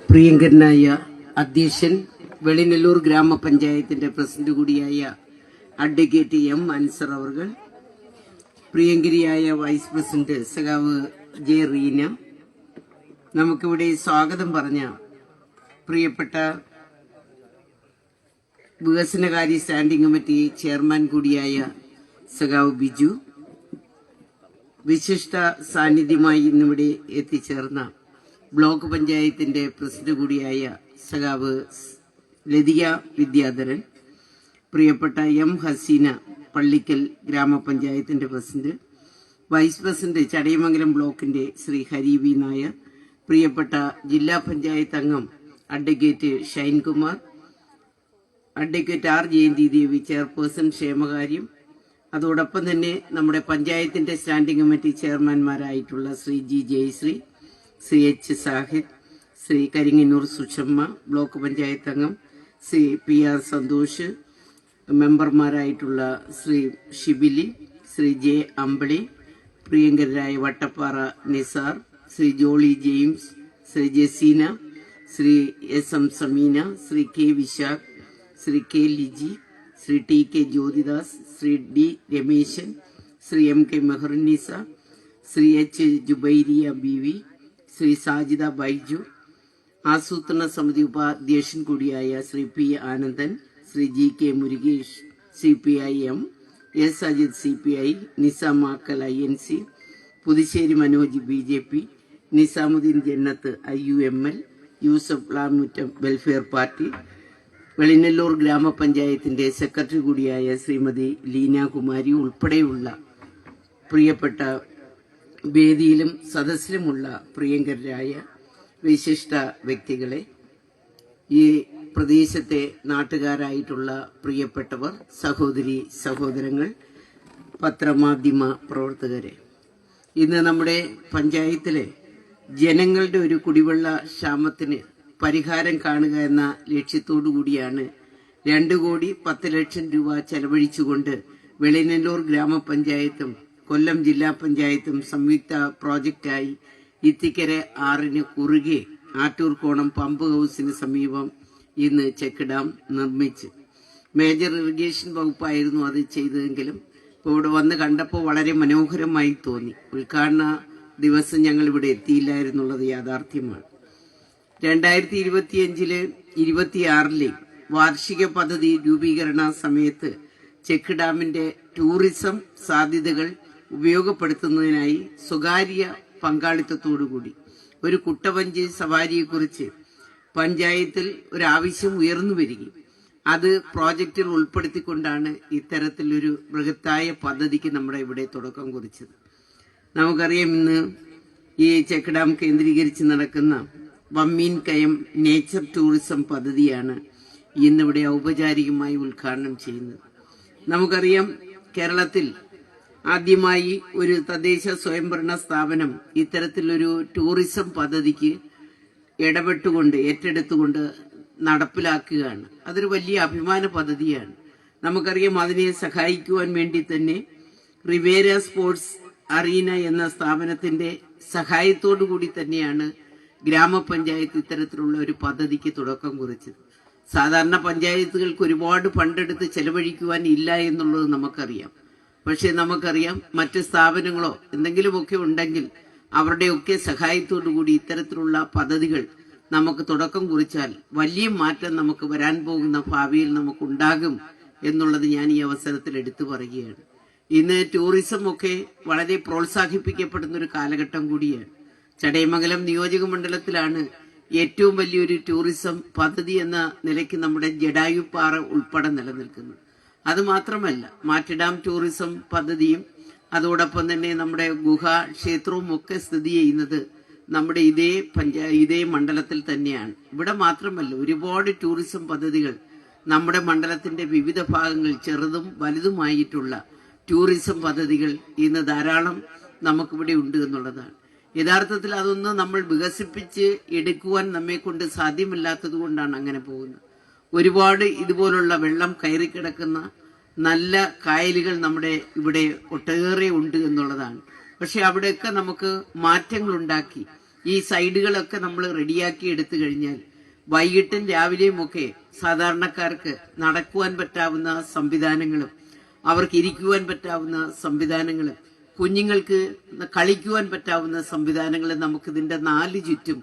പ്രിയങ്കരനായ അധ്യക്ഷൻ, വെളിനെല്ലൂർ ഗ്രാമപഞ്ചായത്തിന്റെ പ്രസിഡന്റ് കൂടിയായ അഡ്വക്കേറ്റ് എം അൻസർ അവർ, പ്രിയങ്കരിയായ വൈസ് പ്രസിഡന്റ് സഖാവ് ജെ റീന, നമുക്കിവിടെ സ്വാഗതം പറഞ്ഞ പ്രിയപ്പെട്ട വികസനകാര്യ സ്റ്റാൻഡിംഗ് കമ്മിറ്റി ചെയർമാൻ കൂടിയായ സഖാവ് ബിജു, വിശിഷ്ട സാന്നിധ്യമായി ഇന്നിവിടെ എത്തിച്ചേർന്ന ബ്ലോക്ക് പഞ്ചായത്തിന്റെ പ്രസിഡന്റ് കൂടിയായ സഖാവ് ലതിക വിദ്യാധരൻ, പ്രിയപ്പെട്ട എം ഹസീന പള്ളിക്കൽ ഗ്രാമപഞ്ചായത്തിന്റെ പ്രസിഡന്റ്, വൈസ് പ്രസിഡന്റ് ചടയമംഗലം ബ്ലോക്കിന്റെ ശ്രീ ഹരി വി നായർ, പ്രിയപ്പെട്ട ജില്ലാ പഞ്ചായത്ത് അംഗം advocate Shainkumar, advocate R Jayanthi Devi chairperson ക്ഷേമകാര്യം, അതോടൊപ്പം തന്നെ നമ്മുടെ പഞ്ചായത്തിന്റെ സ്റ്റാൻഡിംഗ് കമ്മിറ്റി ചെയർമാൻമാരായിട്ടുള്ള Shri G Jayasree, Shri H Sahid, Shri Karingannoor Sushamma, block panchayat അംഗം ശ്രീ പി ആർ സന്തോഷ്, മെമ്പർമാരായിട്ടുള്ള ശ്രീ ഷിബിലി, ശ്രീ ജെ അമ്പിളി, പ്രിയങ്കരായ Vattappara Nisar, Shri Jolly James, Shri Jaseena, Shri S M Sameena, Shri K Vishakh, Shri K Liji, Shri T K Jyothidas, Shri D Ramesan, Shri M K Meharunnisa, Shri H Jubairiya Beevi, Shri Sajida Baiju, ആസൂത്രണ സമിതി ഉപാധ്യക്ഷൻ കൂടിയായ Shri P Anandan, Shri G K Murukesh CPIM, S Ajith CPI, Nizamakkal INC, Puthussery Manoj BJP, Nizamudeen Jannath IUML, Yusuf Lamuttam welfare party, Velinellur ഗ്രാമപഞ്ചായത്തിന്റെ സെക്രട്ടറി കൂടിയായ ശ്രീമതി ലീന കുമാരി ഉൾപ്പെടെയുള്ള പ്രിയപ്പെട്ട വേദിയിലും സദസ്സിലുമുള്ള പ്രിയങ്കരായ വിശിഷ്ട വ്യക്തികളെ, ഈ പ്രദേശത്തെ നാട്ടുകാരായിട്ടുള്ള പ്രിയപ്പെട്ടവർ, സഹോദരി സഹോദരങ്ങൾ, പത്രമാധ്യമ പ്രവർത്തകരെ, ഇന്ന് നമ്മുടെ പഞ്ചായത്തിലെ ജനങ്ങളുടെ ഒരു കുടിവെള്ള ക്ഷാമത്തിന് പരിഹാരം കാണുക എന്ന ലക്ഷ്യത്തോടു കൂടിയാണ് 2,10,00,000 രൂപ ചെലവഴിച്ചുകൊണ്ട് വെളിനെല്ലൂർ ഗ്രാമപഞ്ചായത്തും കൊല്ലം ജില്ലാ പഞ്ചായത്തും സംയുക്ത പ്രോജക്റ്റായി ഇത്തിക്കര 6 കുറുകെ ആറ്റൂർക്കോണം പമ്പ് ഹൌസിന് സമീപം ഇന്ന് ചെക്ക് ഡാം നിർമ്മിച്ച്, മേജർ ഇറിഗേഷൻ വകുപ്പായിരുന്നു അത് ചെയ്തതെങ്കിലും ഇപ്പോൾ ഇവിടെ വന്ന് കണ്ടപ്പോൾ വളരെ മനോഹരമായി തോന്നി. ഉദ്ഘാടന ദിവസം ഞങ്ങൾ ഇവിടെ എത്തിയില്ലായിരുന്നുള്ളത് യാഥാർത്ഥ്യമാണ്. 2025-26 വാർഷിക പദ്ധതി രൂപീകരണ സമയത്ത് ചെക്ക് ഡാമിന്റെ ടൂറിസം സാധ്യതകൾ ഉപയോഗപ്പെടുത്തുന്നതിനായി സ്വകാര്യ പങ്കാളിത്തത്തോടുകൂടി ഒരു കുട്ടവഞ്ചി സവാരിയെക്കുറിച്ച് പഞ്ചായത്തിൽ ഒരാവശ്യം ഉയർന്നു വരികയും അത് പ്രോജക്റ്റിൽ ഉൾപ്പെടുത്തിക്കൊണ്ടാണ് ഇത്തരത്തിലൊരു ബൃഹത്തായ പദ്ധതിക്ക് നമ്മുടെ ഇവിടെ തുടക്കം കുറിച്ചത്. നമുക്കറിയാം, ഇന്ന് ഈ ചെക്ക് ഡാം കേന്ദ്രീകരിച്ച് നടക്കുന്ന വമ്മീൻ കയം നേച്ചർ ടൂറിസം പദ്ധതിയാണ് ഇന്നിവിടെ ഔപചാരികമായി ഉദ്ഘാടനം ചെയ്യുന്നത്. നമുക്കറിയാം, കേരളത്തിൽ ആദ്യമായി ഒരു തദ്ദേശ സ്വയംഭരണ സ്ഥാപനം ഇത്തരത്തിലൊരു ടൂറിസം പദ്ധതിക്ക് ഇടപെട്ടുകൊണ്ട് ഏറ്റെടുത്തുകൊണ്ട് നടപ്പിലാക്കുകയാണ്. അതൊരു വലിയ അഭിമാന പദ്ധതിയാണ്. നമുക്കറിയാം, അതിനെ സഹായിക്കുവാൻ വേണ്ടി തന്നെ റിവേര സ്പോർട്സ് അറീന എന്ന സ്ഥാപനത്തിന്റെ സഹായത്തോടു കൂടി തന്നെയാണ് ഗ്രാമപഞ്ചായത്ത് ഇത്തരത്തിലുള്ള ഒരു പദ്ധതിക്ക് തുടക്കം കുറിച്ചത്. സാധാരണ പഞ്ചായത്തുകൾക്ക് ഒരുപാട് ഫണ്ടെടുത്ത് ചെലവഴിക്കുവാൻ ഇല്ല എന്നുള്ളത് നമുക്കറിയാം. പക്ഷെ നമുക്കറിയാം, മറ്റ് സ്ഥാപനങ്ങളോ എന്തെങ്കിലുമൊക്കെ ഉണ്ടെങ്കിൽ അവരുടെയൊക്കെ സഹായത്തോടു കൂടി ഇത്തരത്തിലുള്ള പദ്ധതികൾ നമുക്ക് തുടക്കം കുറിച്ചാൽ വലിയ മാറ്റം നമുക്ക് വരാൻ പോകുന്ന ഭാവിയിൽ നമുക്കുണ്ടാകും എന്നുള്ളത് ഞാൻ ഈ അവസരത്തിൽ എടുത്തു പറയുകയാണ്. ഇന്ന് ടൂറിസം ഒക്കെ വളരെ പ്രോത്സാഹിപ്പിക്കപ്പെടുന്ന ഒരു കാലഘട്ടം കൂടിയാണ്. ചടയമംഗലം നിയോജക മണ്ഡലത്തിലാണ് ഏറ്റവും വലിയൊരു ടൂറിസം പദ്ധതി എന്ന നിലയ്ക്ക് നമ്മുടെ ജഡായുപ്പാറ ഉൾപ്പെടെ നിലനിൽക്കുന്നത്. അതുമാത്രമല്ല, മാറ്റിഡാം ടൂറിസം പദ്ധതിയും അതോടൊപ്പം തന്നെ നമ്മുടെ ഗുഹാ ക്ഷേത്രവും ഒക്കെ സ്ഥിതി ചെയ്യുന്നത് നമ്മുടെ ഇതേ മണ്ഡലത്തിൽ തന്നെയാണ്. ഇവിടെ മാത്രമല്ല, ഒരുപാട് ടൂറിസം പദ്ധതികൾ നമ്മുടെ മണ്ഡലത്തിന്റെ വിവിധ ഭാഗങ്ങളിൽ ചെറുതും വലുതുമായിട്ടുള്ള ടൂറിസം പദ്ധതികൾ ഇന്ന് ധാരാളം നമുക്കിവിടെ ഉണ്ട് എന്നുള്ളതാണ്. യഥാർത്ഥത്തിൽ അതൊന്നും നമ്മൾ വികസിപ്പിച്ച് എടുക്കുവാൻ നമ്മെ കൊണ്ട് സാധ്യമല്ലാത്തത് കൊണ്ടാണ് അങ്ങനെ പോകുന്നത്. ഒരുപാട് ഇതുപോലുള്ള വെള്ളം കയറിക്കിടക്കുന്ന നല്ല കായലുകൾ നമ്മുടെ ഇവിടെ ഒട്ടേറെ ഉണ്ട് എന്നുള്ളതാണ്. പക്ഷെ അവിടെയൊക്കെ നമുക്ക് മാറ്റങ്ങൾ ഉണ്ടാക്കി ഈ സൈഡുകളൊക്കെ നമ്മൾ റെഡിയാക്കി എടുത്തു കഴിഞ്ഞാൽ വൈകിട്ടും രാവിലെയും ഒക്കെ സാധാരണക്കാർക്ക് നടക്കുവാൻ പറ്റാവുന്ന സംവിധാനങ്ങളും അവർക്ക് ഇരിക്കുവാൻ പറ്റാവുന്ന സംവിധാനങ്ങളും കുഞ്ഞുങ്ങൾക്ക് കളിക്കുവാൻ പറ്റാവുന്ന സംവിധാനങ്ങളും നമുക്കിതിന്റെ 4 ചുറ്റും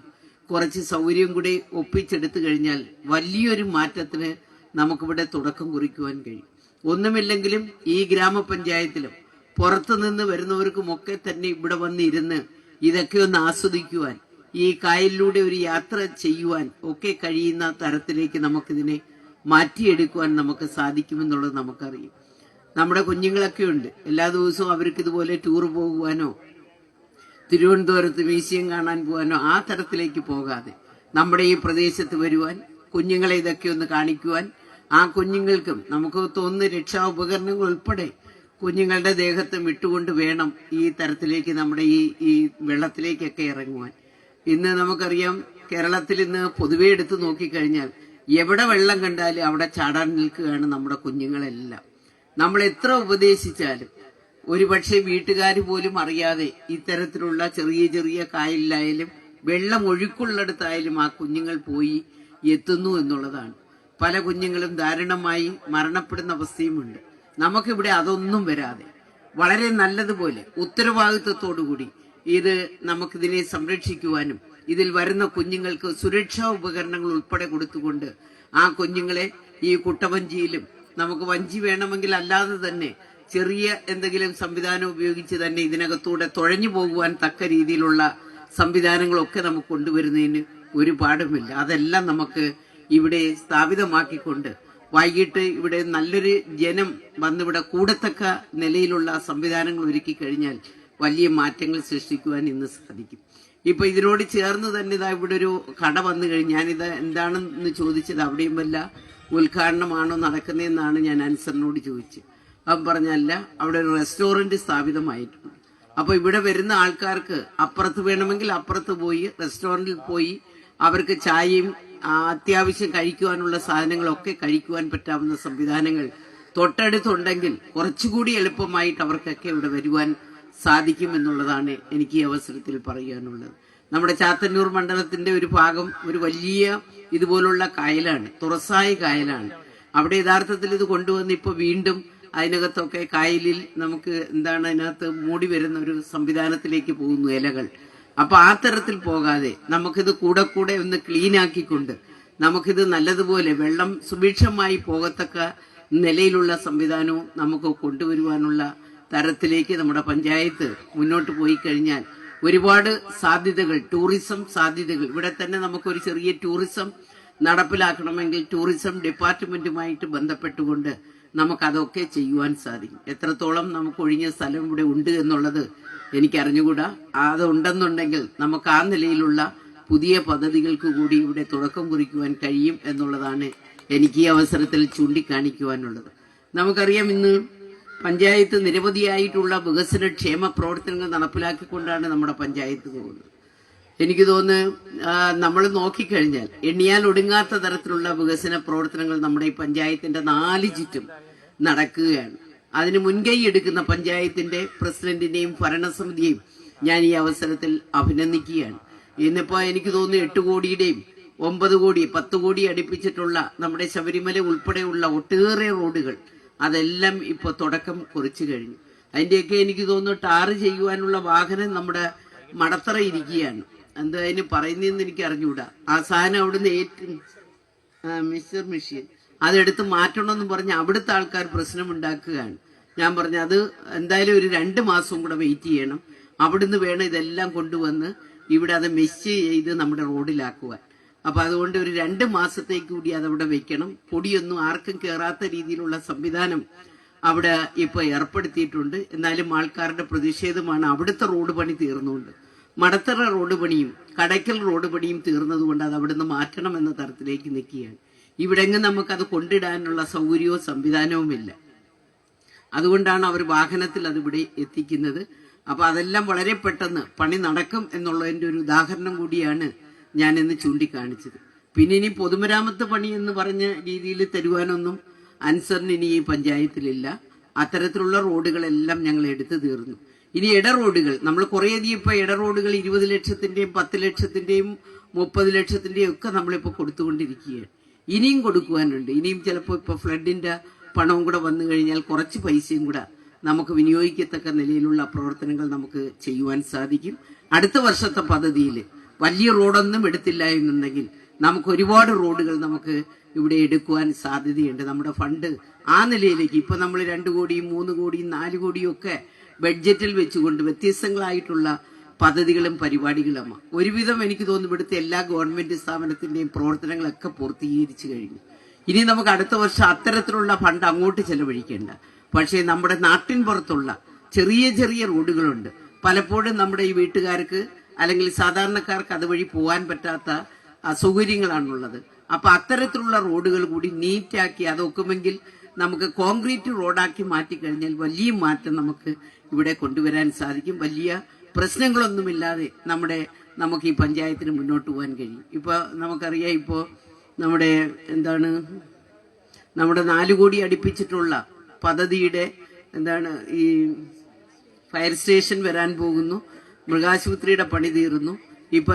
കുറച്ച് സൗകര്യം കൂടി ഒപ്പിച്ചെടുത്തു കഴിഞ്ഞാൽ വലിയൊരു മാറ്റത്തിന് നമുക്കിവിടെ തുടക്കം കുറിക്കുവാൻ കഴിയും. ഒന്നുമില്ലെങ്കിലും ഈ ഗ്രാമപഞ്ചായത്തിലും പുറത്തുനിന്ന് വരുന്നവർക്കുമൊക്കെ തന്നെ ഇവിടെ വന്നിരുന്ന് ഇതൊക്കെ ഒന്ന് ആസ്വദിക്കുവാൻ, ഈ കായലിലൂടെ ഒരു യാത്ര ചെയ്യുവാൻ ഒക്കെ കഴിയുന്ന തരത്തിലേക്ക് നമുക്കിതിനെ മാറ്റിയെടുക്കുവാൻ നമുക്ക് സാധിക്കുമെന്നുള്ളത് നമുക്കറിയാം. നമ്മുടെ കുഞ്ഞുങ്ങളൊക്കെ ഉണ്ട്, എല്ലാ ദിവസവും അവർക്ക് ഇതുപോലെ ടൂർ പോകുവാനോ തിരുവനന്തപുരത്ത് മ്യൂസിയം കാണാൻ പോകാനോ ആ തരത്തിലേക്ക് പോകാതെ നമ്മുടെ ഈ പ്രദേശത്ത് വരുവാൻ, കുഞ്ഞുങ്ങളെ ഇതൊക്കെ ഒന്ന് കാണിക്കുവാൻ, ആ കുഞ്ഞുങ്ങൾക്കും നമുക്ക് തോന്നുന്ന രക്ഷാ ഉപകരണങ്ങൾ ഉൾപ്പെടെ കുഞ്ഞുങ്ങളുടെ ദേഹത്തും ഇട്ടുകൊണ്ട് വേണം ഈ തരത്തിലേക്ക് നമ്മുടെ ഈ വെള്ളത്തിലേക്കൊക്കെ ഇറങ്ങുവാൻ. ഇന്ന് നമുക്കറിയാം, കേരളത്തിൽ ഇന്ന് പൊതുവെ എടുത്തു നോക്കിക്കഴിഞ്ഞാൽ എവിടെ വെള്ളം കണ്ടാലും അവിടെ ചാടാൻ നിൽക്കുകയാണ് നമ്മുടെ കുഞ്ഞുങ്ങളെല്ലാം. നമ്മൾ എത്ര ഉപദേശിച്ചാലും ഒരുപക്ഷെ വീട്ടുകാർ പോലും അറിയാതെ ഇത്തരത്തിലുള്ള ചെറിയ ചെറിയ കായലിലായാലും വെള്ളം ഒഴുക്കുള്ളിടത്തായാലും ആ കുഞ്ഞുങ്ങൾ പോയി എത്തുന്നു എന്നുള്ളതാണ്. പല കുഞ്ഞുങ്ങളും ദാരുണമായി മരണപ്പെടുന്ന അവസ്ഥയുമുണ്ട്. നമുക്കിവിടെ അതൊന്നും വരാതെ വളരെ നല്ലതുപോലെ ഉത്തരവാദിത്വത്തോടുകൂടി ഇത് നമുക്കിതിനെ സംരക്ഷിക്കുവാനും ഇതിൽ വരുന്ന കുഞ്ഞുങ്ങൾക്ക് സുരക്ഷാ ഉപകരണങ്ങൾ ഉൾപ്പെടെ കൊടുത്തുകൊണ്ട് ആ കുഞ്ഞുങ്ങളെ ഈ കുട്ടവഞ്ചിയിലും, നമുക്ക് വഞ്ചി വേണമെങ്കിൽ അല്ലാതെ തന്നെ ചെറിയ എന്തെങ്കിലും സംവിധാനം ഉപയോഗിച്ച് തന്നെ ഇതിനകത്തൂടെ തുഴഞ്ഞു പോകുവാൻ തക്ക രീതിയിലുള്ള സംവിധാനങ്ങളൊക്കെ നമുക്ക് കൊണ്ടുവരുന്നതിന് ഒരു പാടുമില്ല. അതെല്ലാം നമുക്ക് ഇവിടെ സ്ഥാപിതമാക്കിക്കൊണ്ട് വൈകിട്ട് ഇവിടെ നല്ലൊരു ജനം വന്നിവിടെ കൂടത്തക്ക നിലയിലുള്ള സംവിധാനങ്ങൾ ഒരുക്കി കഴിഞ്ഞാൽ വലിയ മാറ്റങ്ങൾ സൃഷ്ടിക്കുവാൻ ഇന്ന് സാധിക്കും. ഇപ്പൊ ഇതിനോട് ചേർന്ന് തന്നെ ഇതാ ഇവിടെ ഒരു കട വന്നു കഴിഞ്ഞ് ഞാനിത് എന്താണെന്ന് ചോദിച്ചത്, അവിടെയും വല്ല ഉദ്ഘാടനമാണോ നടക്കുന്നതെന്നാണ് ഞാൻ അൻസറിനോട് ചോദിച്ചത്. അവൻ പറഞ്ഞല്ല, അവിടെ ഒരു റെസ്റ്റോറന്റ് സ്ഥാപിതമായിട്ടുണ്ട്. അപ്പൊ ഇവിടെ വരുന്ന ആൾക്കാർക്ക് അപ്പുറത്ത് വേണമെങ്കിൽ അപ്പുറത്ത് പോയി റെസ്റ്റോറന്റിൽ പോയി അവർക്ക് ചായയും അത്യാവശ്യം കഴിക്കുവാനുള്ള സാധനങ്ങളൊക്കെ കഴിക്കുവാൻ പറ്റാവുന്ന സംവിധാനങ്ങൾ തൊട്ടടുത്തുണ്ടെങ്കിൽ കുറച്ചുകൂടി എളുപ്പമായിട്ട് അവർക്കൊക്കെ ഇവിടെ വരുവാൻ സാധിക്കുമെന്നുള്ളതാണ് എനിക്ക് ഈ അവസരത്തിൽ പറയാനുള്ളത്. നമ്മുടെ ചാത്തന്നൂർ മണ്ഡലത്തിന്റെ ഒരു ഭാഗം ഒരു വലിയ ഇതുപോലുള്ള കായലാണ്, തുറസായ കായലാണ്. അവിടെ യഥാർത്ഥത്തിൽ ഇത് കൊണ്ടുവന്ന് ഇപ്പോൾ വീണ്ടും അതിനകത്തൊക്കെ കായലിൽ നമുക്ക് അതിനകത്ത് മൂടി വരുന്ന ഒരു സംവിധാനത്തിലേക്ക് പോകുന്നു ഇലകൾ. അപ്പൊ ആ തരത്തിൽ പോകാതെ നമുക്കിത് കൂടെ കൂടെ ഒന്ന് ക്ലീൻ ആക്കിക്കൊണ്ട് നമുക്കിത് നല്ലതുപോലെ വെള്ളം സുഭിക്ഷമായി പോകത്തക്ക നിലയിലുള്ള സംവിധാനവും നമുക്ക് കൊണ്ടുവരുവാനുള്ള തരത്തിലേക്ക് നമ്മുടെ പഞ്ചായത്ത് മുന്നോട്ട് പോയി കഴിഞ്ഞാൽ ഒരുപാട് സാധ്യതകൾ, ടൂറിസം സാധ്യതകൾ, ഇവിടെ തന്നെ നമുക്കൊരു ചെറിയ ടൂറിസം നടപ്പിലാക്കണമെങ്കിൽ ടൂറിസം ഡിപ്പാർട്ട്മെന്റുമായിട്ട് ബന്ധപ്പെട്ടുകൊണ്ട് നമുക്കതൊക്കെ ചെയ്യുവാൻ സാധിക്കും. എത്രത്തോളം നമുക്ക് ഒഴിഞ്ഞ സ്ഥലം ഇവിടെ ഉണ്ട് എന്നുള്ളത് എനിക്കറിഞ്ഞുകൂടാ. അത് ഉണ്ടെന്നുണ്ടെങ്കിൽ നമുക്ക് ആ നിലയിലുള്ള പുതിയ പദ്ധതികൾക്ക് കൂടി ഇവിടെ തുടക്കം കുറിക്കുവാൻ കഴിയും എന്നുള്ളതാണ് എനിക്ക് ഈ അവസരത്തിൽ ചൂണ്ടിക്കാണിക്കുവാനുള്ളത്. നമുക്കറിയാം, ഇന്ന് പഞ്ചായത്ത് നിരവധിയായിട്ടുള്ള വികസന ക്ഷേമ പ്രവർത്തനങ്ങൾ നടപ്പിലാക്കിക്കൊണ്ടാണ് നമ്മുടെ പഞ്ചായത്ത് പോകുന്നത്. എനിക്ക് തോന്നുന്നു നമ്മൾ നോക്കിക്കഴിഞ്ഞാൽ എണ്ണിയാൽ ഒടുങ്ങാത്ത തരത്തിലുള്ള വികസന പ്രവർത്തനങ്ങൾ നമ്മുടെ ഈ പഞ്ചായത്തിന്റെ 4 ചുറ്റും നടക്കുകയാണ്. അതിന് മുൻകൈ എടുക്കുന്ന പഞ്ചായത്തിന്റെ പ്രസിഡന്റിനെയും ഭരണസമിതിയെയും ഞാൻ ഈ അവസരത്തിൽ അഭിനന്ദിക്കുകയാണ്. ഇന്നിപ്പോ എനിക്ക് തോന്നുന്നു 8 കോടിയുടെയും 9 കോടി 10 കോടി അടുപ്പിച്ചിട്ടുള്ള നമ്മുടെ ശബരിമല ഉൾപ്പെടെയുള്ള ഒട്ടേറെ റോഡുകൾ അതെല്ലാം ഇപ്പൊ തുടക്കം കുറിച്ചു കഴിഞ്ഞു. അതിന്റെയൊക്കെ എനിക്ക് തോന്നുന്നു ടാറ് ചെയ്യുവാനുള്ള വാഹനം നമ്മുടെ മടത്തറ ഇരിക്കുകയാണ്. എന്താ അതിന് പറയുന്നതെന്ന് എനിക്ക് അറിഞ്ഞുകൂടാ. ആ സാധനം അവിടുന്ന് മിക്സർ മെഷീൻ അതെടുത്ത് മാറ്റണമെന്ന് പറഞ്ഞ് അവിടുത്തെ ആൾക്കാർ പ്രശ്നമുണ്ടാക്കുകയാണ്. ഞാൻ പറഞ്ഞു അത് എന്തായാലും ഒരു 2 മാസവും കൂടെ വെയിറ്റ് ചെയ്യണം. അവിടുന്ന് വേണം ഇതെല്ലാം കൊണ്ടുവന്ന് ഇവിടെ അത് മെഷ് ചെയ്ത് നമ്മുടെ റോഡിലാക്കുവാൻ. അപ്പൊ അതുകൊണ്ട് ഒരു 2 മാസത്തേക്ക് കൂടി അതവിടെ വെക്കണം. പൊടിയൊന്നും ആർക്കും കയറാത്ത രീതിയിലുള്ള സംവിധാനം അവിടെ ഇപ്പൊ ഏർപ്പെടുത്തിയിട്ടുണ്ട്. എന്നാലും ആൾക്കാരുടെ പ്രതിഷേധമാണ്. അവിടുത്തെ റോഡ് പണി തീർന്നുകൊണ്ട് മടത്തറ റോഡ് പണിയും കടയ്ക്കൽ റോഡ് പണിയും തീർന്നതുകൊണ്ട് അത് അവിടുന്ന് മാറ്റണം എന്ന തരത്തിലേക്ക് നിൽക്കുകയാണ്. ഇവിടെങ്ങും നമുക്കത് കൊണ്ടിടാനുള്ള സൗകര്യവും സംവിധാനവുമില്ല. അതുകൊണ്ടാണ് അവർ വാഹനത്തിൽ അതിവിടെ എത്തിക്കുന്നത്. അപ്പൊ അതെല്ലാം വളരെ പെട്ടെന്ന് പണി നടക്കും എന്നുള്ളതിന്റെ ഒരു ഉദാഹരണം കൂടിയാണ് ഞാൻ ഇന്ന് ചൂണ്ടിക്കാണിച്ചത്. പിന്നെ ഇനി പൊതുമരാമത്ത് പണി എന്ന് പറഞ്ഞ രീതിയിൽ തരുവാനൊന്നും അൻസറിന് ഇനി ഈ പഞ്ചായത്തിലില്ല. അത്തരത്തിലുള്ള റോഡുകളെല്ലാം ഞങ്ങൾ എടുത്തു തീർന്നു. ഇനി ഇട റോഡുകൾ നമ്മൾ കുറേയധികം ഇപ്പൊ ഇട റോഡുകൾ 20 ലക്ഷത്തിന്റെയും 10 ലക്ഷത്തിന്റെയും 30 ലക്ഷത്തിന്റെയും ഒക്കെ നമ്മളിപ്പോ കൊടുത്തുകൊണ്ടിരിക്കുകയാണ്. ഇനിയും കൊടുക്കുവാനുണ്ട്. ഇനിയും ചിലപ്പോൾ ഇപ്പൊ ഫ്ലഡിന്റെ പണവും കൂടെ വന്നു കഴിഞ്ഞാൽ കുറച്ച് പൈസയും കൂടെ നമുക്ക് വിനിയോഗിക്കത്തക്ക നിലയിലുള്ള പ്രവർത്തനങ്ങൾ നമുക്ക് ചെയ്യുവാൻ സാധിക്കും. അടുത്ത വർഷത്തെ പദ്ധതിയിൽ വലിയ റോഡൊന്നും എടുത്തില്ല എന്നുണ്ടെങ്കിൽ നമുക്ക് ഒരുപാട് റോഡുകൾ നമുക്ക് ഇവിടെ എടുക്കുവാൻ സാധ്യതയുണ്ട്. നമ്മുടെ ഫണ്ട് ആ നിലയിലേക്ക് ഇപ്പൊ നമ്മൾ 2 കോടിയും 3 കോടിയും 4 കോടിയും ഒക്കെ ബഡ്ജറ്റിൽ വെച്ചുകൊണ്ട് വ്യത്യസ്തങ്ങളായിട്ടുള്ള പദ്ധതികളും പരിപാടികളും ഒരുവിധം എനിക്ക് തോന്നുന്നു ഇവിടുത്തെ എല്ലാ ഗവൺമെന്റ് സ്ഥാപനത്തിന്റെയും പ്രവർത്തനങ്ങളൊക്കെ പൂർത്തീകരിച്ചു കഴിഞ്ഞു. ഇനി നമുക്ക് അടുത്ത വർഷം അത്തരത്തിലുള്ള ഫണ്ട് അങ്ങോട്ട് ചെലവഴിക്കേണ്ട. പക്ഷേ നമ്മുടെ നാട്ടിൻ പുറത്തുള്ള ചെറിയ ചെറിയ റോഡുകളുണ്ട്. പലപ്പോഴും നമ്മുടെ ഈ വീട്ടുകാർക്ക് അല്ലെങ്കിൽ സാധാരണക്കാർക്ക് അതുവഴി പോകാൻ പറ്റാത്ത അസൗകര്യങ്ങളാണുള്ളത്. അപ്പൊ അത്തരത്തിലുള്ള റോഡുകൾ കൂടി നീറ്റാക്കി അതൊക്കുമെങ്കിൽ നമുക്ക് കോൺക്രീറ്റ് റോഡാക്കി മാറ്റിക്കഴിഞ്ഞാൽ വലിയ മാറ്റം നമുക്ക് ഇവിടെ കൊണ്ടുവരാൻ സാധിക്കും. വലിയ പ്രശ്നങ്ങളൊന്നുമില്ലാതെ നമുക്ക് ഈ പഞ്ചായത്തിന് മുന്നോട്ട് പോകാൻ കഴിയും. ഇപ്പൊ നമുക്കറിയാം, ഇപ്പോ നമ്മുടെ നമ്മുടെ 4 കോടി അടുപ്പിച്ചിട്ടുള്ള പദ്ധതിയുടെ ഈ ഫയർ സ്റ്റേഷൻ വരാൻ പോകുന്നു. മൃഗാശുപത്രിയുടെ പണി തീർന്നു. ഇപ്പൊ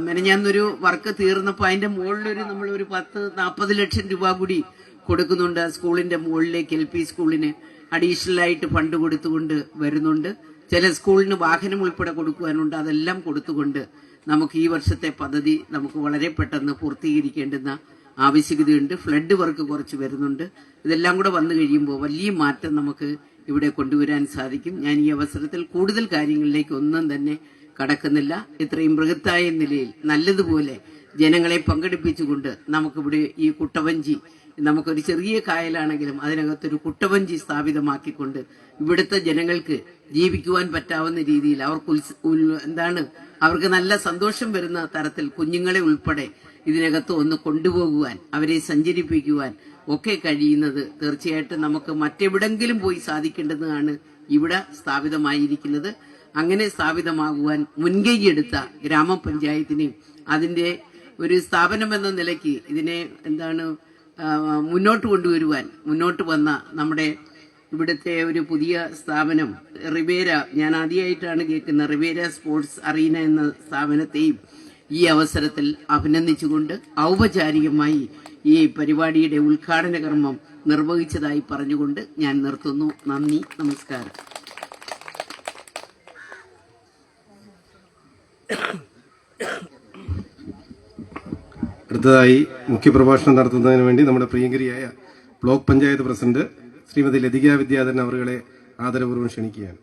മെനഞ്ഞാന്നൊരു വർക്ക് തീർന്നപ്പോ അതിന്റെ മുകളിലൊരു നമ്മളൊരു 10-40 ലക്ഷം രൂപ കൂടി കൊടുക്കുന്നുണ്ട്. സ്കൂളിന്റെ മുകളിലേക്ക് LP സ്കൂളിന് അഡീഷണൽ ആയിട്ട് ഫണ്ട് കൊടുത്തുകൊണ്ട് വരുന്നുണ്ട്. ചില സ്കൂളിന് വാഹനം ഉൾപ്പെടെ കൊടുക്കുവാനുണ്ട്. അതെല്ലാം കൊടുത്തുകൊണ്ട് നമുക്ക് ഈ വർഷത്തെ പദ്ധതി നമുക്ക് വളരെ പെട്ടെന്ന് പൂർത്തീകരിക്കേണ്ടുന്ന ആവശ്യകതയുണ്ട്. ഫ്ലഡ് വർക്ക് കുറച്ച് വരുന്നുണ്ട്. ഇതെല്ലാം കൂടെ വന്നു കഴിയുമ്പോൾ വലിയ മാറ്റം നമുക്ക് ഇവിടെ കൊണ്ടുവരാൻ സാധിക്കും. ഞാൻ ഈ അവസരത്തിൽ കൂടുതൽ കാര്യങ്ങളിലേക്ക് ഒന്നും തന്നെ കടക്കുന്നില്ല. ഇത്രയും ബൃഹത്തായ നിലയിൽ നല്ലതുപോലെ ജനങ്ങളെ പങ്കെടുപ്പിച്ചുകൊണ്ട് നമുക്കിവിടെ ഈ കുട്ടവഞ്ചി, നമുക്കൊരു ചെറിയ കായലാണെങ്കിലും അതിനകത്തൊരു കുട്ടവഞ്ചി സ്ഥാപിതമാക്കിക്കൊണ്ട് ഇവിടുത്തെ ജനങ്ങൾക്ക് ജീവിക്കുവാൻ പറ്റാവുന്ന രീതിയിൽ അവർക്ക് നല്ല സന്തോഷം വരുന്ന തരത്തിൽ കുഞ്ഞുങ്ങളെ ഉൾപ്പെടെ ഇതിനകത്ത് ഒന്ന് കൊണ്ടുപോകുവാൻ, അവരെ സഞ്ചരിപ്പിക്കുവാൻ ഒക്കെ കഴിയുന്നത് തീർച്ചയായിട്ടും നമുക്ക് മറ്റെവിടെങ്കിലും പോയി സാധിക്കേണ്ടതാണ് ഇവിടെ സ്ഥാപിതമായിരിക്കുന്നത്. അങ്ങനെ സ്ഥാപിതമാകുവാൻ മുൻകൈയെടുത്ത ഗ്രാമപഞ്ചായത്തിനെയും അതിന്റെ ഒരു സ്ഥാപനം എന്ന നിലയ്ക്ക് ഇതിനെ മുന്നോട്ട് കൊണ്ടുവരുവാൻ മുന്നോട്ട് വന്ന നമ്മുടെ ഇവിടുത്തെ ഒരു പുതിയ സ്ഥാപനം റിവേര, ഞാൻ ആദ്യമായിട്ടാണ് കേൾക്കുന്നത്, റിവേര സ്പോർട്സ് അറീന എന്ന സ്ഥാപനത്തെയും ഈ അവസരത്തിൽ അഭിനന്ദിച്ചുകൊണ്ട് ഔപചാരികമായി ഈ പരിപാടിയുടെ ഉദ്ഘാടന കർമ്മം നിർവഹിച്ചതായി പറഞ്ഞുകൊണ്ട് ഞാൻ നിർത്തുന്നു. നന്ദി, നമസ്കാരം.
അടുത്തതായി മുഖ്യപ്രഭാഷണം നടത്തുന്നതിന് വേണ്ടി നമ്മുടെ പ്രിയങ്കരിയായ ബ്ലോക്ക് പഞ്ചായത്ത് പ്രസിഡന്റ് ശ്രീമതി ലതിക വിദ്യാധരൻ അവരുടെ ആദരപൂർവ്വം ക്ഷണിക്കുകയാണ്.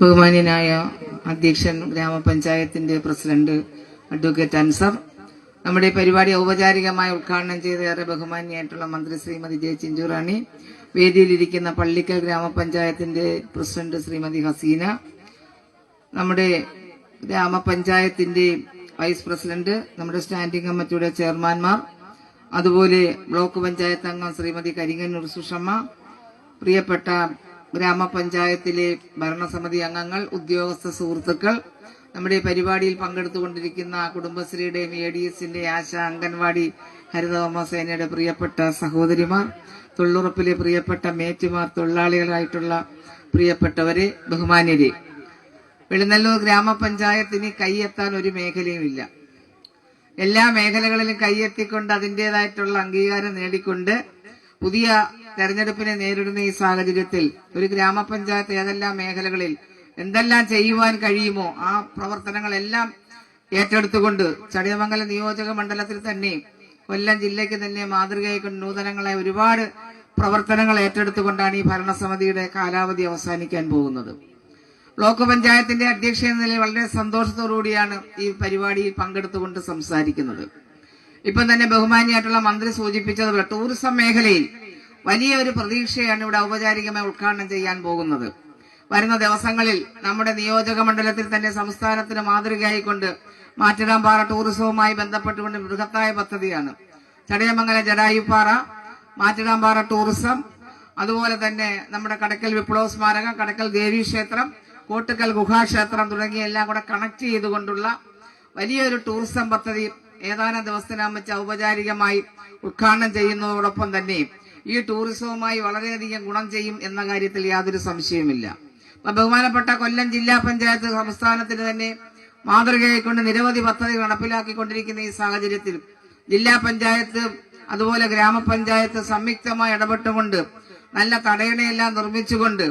ബഹുമാന്യനായ അധ്യക്ഷൻ, ഗ്രാമപഞ്ചായത്തിന്റെ പ്രസിഡന്റ് അഡ്വക്കേറ്റ് അൻസർ, നമ്മുടെ പരിപാടി ഔപചാരികമായി ഉദ്ഘാടനം ചെയ്ത ഏറെ ബഹുമാന്യായിട്ടുള്ള മന്ത്രി ശ്രീമതി ജെ ചിഞ്ചുറാണി, വേദിയിലിരിക്കുന്ന പള്ളിക്കൽ ഗ്രാമപഞ്ചായത്തിന്റെ പ്രസിഡന്റ് ശ്രീമതി ഹസീന, നമ്മുടെ ഗ്രാമപഞ്ചായത്തിന്റെ വൈസ് പ്രസിഡന്റ്, നമ്മുടെ സ്റ്റാൻഡിംഗ് കമ്മിറ്റിയുടെ ചെയർമാൻമാർ, അതുപോലെ ബ്ലോക്ക് പഞ്ചായത്ത് അംഗം ശ്രീമതി കരിങ്ങന്നൂർ സുഷമ്മ, പ്രിയപ്പെട്ട ഗ്രാമപഞ്ചായത്തിലെ ഭരണസമിതി അംഗങ്ങൾ, ഉദ്യോഗസ്ഥ സുഹൃത്തുക്കൾ, നമ്മുടെ പരിപാടിയിൽ പങ്കെടുത്തുകൊണ്ടിരിക്കുന്ന കുടുംബശ്രീയുടെയും ADS-ന്റെ ആശ, അംഗൻവാടി, ഹരിതകർമ്മസേനയുടെ പ്രിയപ്പെട്ട സഹോദരിമാർ, തൊഴിലുറപ്പിലെ പ്രിയപ്പെട്ട മേറ്റുമാർ, തൊഴിലാളികളായിട്ടുള്ള പ്രിയപ്പെട്ടവരെ, ബഹുമാന്യരെ, വെളുന്നല്ലൂർ ഗ്രാമപഞ്ചായത്തിന് കൈയെത്താൻ ഒരു മേഖലയുമില്ല. എല്ലാ മേഖലകളിലും കൈയെത്തിക്കൊണ്ട് അതിന്റേതായിട്ടുള്ള അംഗീകാരം നേടിക്കൊണ്ട് പുതിയ തെരഞ്ഞെടുപ്പിനെ നേരിടുന്ന ഈ സാഹചര്യത്തിൽ ഒരു ഗ്രാമപഞ്ചായത്ത് ഏതെല്ലാം മേഖലകളിൽ എന്തെല്ലാം ചെയ്യുവാൻ കഴിയുമോ ആ പ്രവർത്തനങ്ങളെല്ലാം ഏറ്റെടുത്തുകൊണ്ട് ചടയമംഗലം നിയോജക മണ്ഡലത്തിൽ തന്നെ കൊല്ലം ജില്ലയ്ക്ക് തന്നെ മാതൃകയായിക്കൊണ്ട് നൂതനങ്ങളായ ഒരുപാട് പ്രവർത്തനങ്ങൾ ഏറ്റെടുത്തുകൊണ്ടാണ് ഈ ഭരണസമിതിയുടെ കാലാവധി അവസാനിക്കാൻ പോകുന്നത്. ബ്ലോക്ക് പഞ്ചായത്തിന്റെ അധ്യക്ഷ എന്ന നിലയിൽ വളരെ സന്തോഷത്തോടുകൂടിയാണ് ഈ പരിപാടിയിൽ പങ്കെടുത്തുകൊണ്ട് സംസാരിക്കുന്നത്. ഇപ്പം തന്നെ ബഹുമാനിയായിട്ടുള്ള മന്ത്രി സൂചിപ്പിച്ചതുപോലെ ടൂറിസം മേഖലയിൽ വലിയ ഒരു പ്രതീക്ഷയാണ് ഇവിടെ ഔപചാരികമായി ഉദ്ഘാടനം ചെയ്യാൻ പോകുന്നത്. വരുന്ന ദിവസങ്ങളിൽ നമ്മുടെ നിയോജക മണ്ഡലത്തിൽ തന്നെ സംസ്ഥാനത്തിന് മാതൃകയായിക്കൊണ്ട് മാറ്റിടാംപാറ ടൂറിസവുമായി ബന്ധപ്പെട്ടുകൊണ്ട് ബൃഹത്തായ പദ്ധതിയാണ്. ചടയമംഗലം ജടായുപ്പാറ, മാറ്റിടാംപാറ ടൂറിസം, അതുപോലെ തന്നെ നമ്മുടെ കടക്കൽ വിപ്ലവ സ്മാരകം, കടക്കൽ ദേവീക്ഷേത്രം, കോട്ടുക്കൽ ഗുഹാക്ഷേത്രം തുടങ്ങിയ എല്ലാം കൂടെ കണക്ട് ചെയ്തുകൊണ്ടുള്ള വലിയൊരു ടൂറിസം പദ്ധതി ഏതാനും ദിവസത്തിനകം വെച്ച് ഔപചാരികമായി ഉദ്ഘാടനം ചെയ്യുന്നതോടൊപ്പം തന്നെ ഈ ടൂറിസവുമായി വളരെയധികം ഗുണം ചെയ്യും എന്ന കാര്യത്തിൽ യാതൊരു സംശയവുമില്ല. ബഹുമാനപ്പെട്ട കൊല്ലം ജില്ലാ പഞ്ചായത്ത് സംസ്ഥാനത്തിന് തന്നെ മാതൃകയായിക്കൊണ്ട് നിരവധി പദ്ധതികൾ നടപ്പിലാക്കിക്കൊണ്ടിരിക്കുന്ന ഈ സാഹചര്യത്തിൽ ജില്ലാ പഞ്ചായത്ത് അതുപോലെ ഗ്രാമപഞ്ചായത്ത് സംയുക്തമായി ഇടപെട്ടുകൊണ്ട് നല്ല തടയണയെല്ലാം നിർമ്മിച്ചുകൊണ്ട്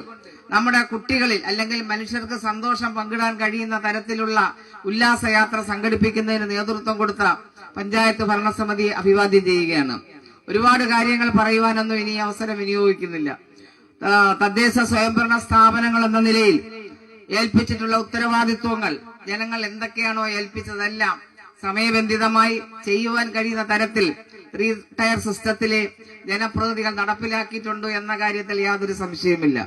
നമ്മുടെ കുട്ടികളിൽ അല്ലെങ്കിൽ മനുഷ്യർക്ക് സന്തോഷം പങ്കിടാൻ കഴിയുന്ന തരത്തിലുള്ള ഉല്ലാസയാത്ര സംഘടിപ്പിക്കുന്നതിന് നേതൃത്വം കൊടുത്ത പഞ്ചായത്ത് ഭരണസമിതിയെ അഭിവാദ്യം ചെയ്യുകയാണ്. ഒരുപാട് കാര്യങ്ങൾ പറയുവാനൊന്നും ഇനി അവസരം വിനിയോഗിക്കുന്നില്ല. തദ്ദേശ സ്വയംഭരണ സ്ഥാപനങ്ങൾ എന്ന നിലയിൽ ഏൽപ്പിച്ചിട്ടുള്ള ഉത്തരവാദിത്വങ്ങൾ ജനങ്ങൾ എന്തൊക്കെയാണോ ഏൽപ്പിച്ചതെല്ലാം സമയബന്ധിതമായി ചെയ്യുവാൻ കഴിയുന്ന തരത്തിൽ 3 ടയർ സിസ്റ്റത്തിലെ ജനപ്രതിനിധികൾ നടപ്പിലാക്കിയിട്ടുണ്ടോ എന്ന കാര്യത്തിൽ യാതൊരു സംശയവുമില്ല.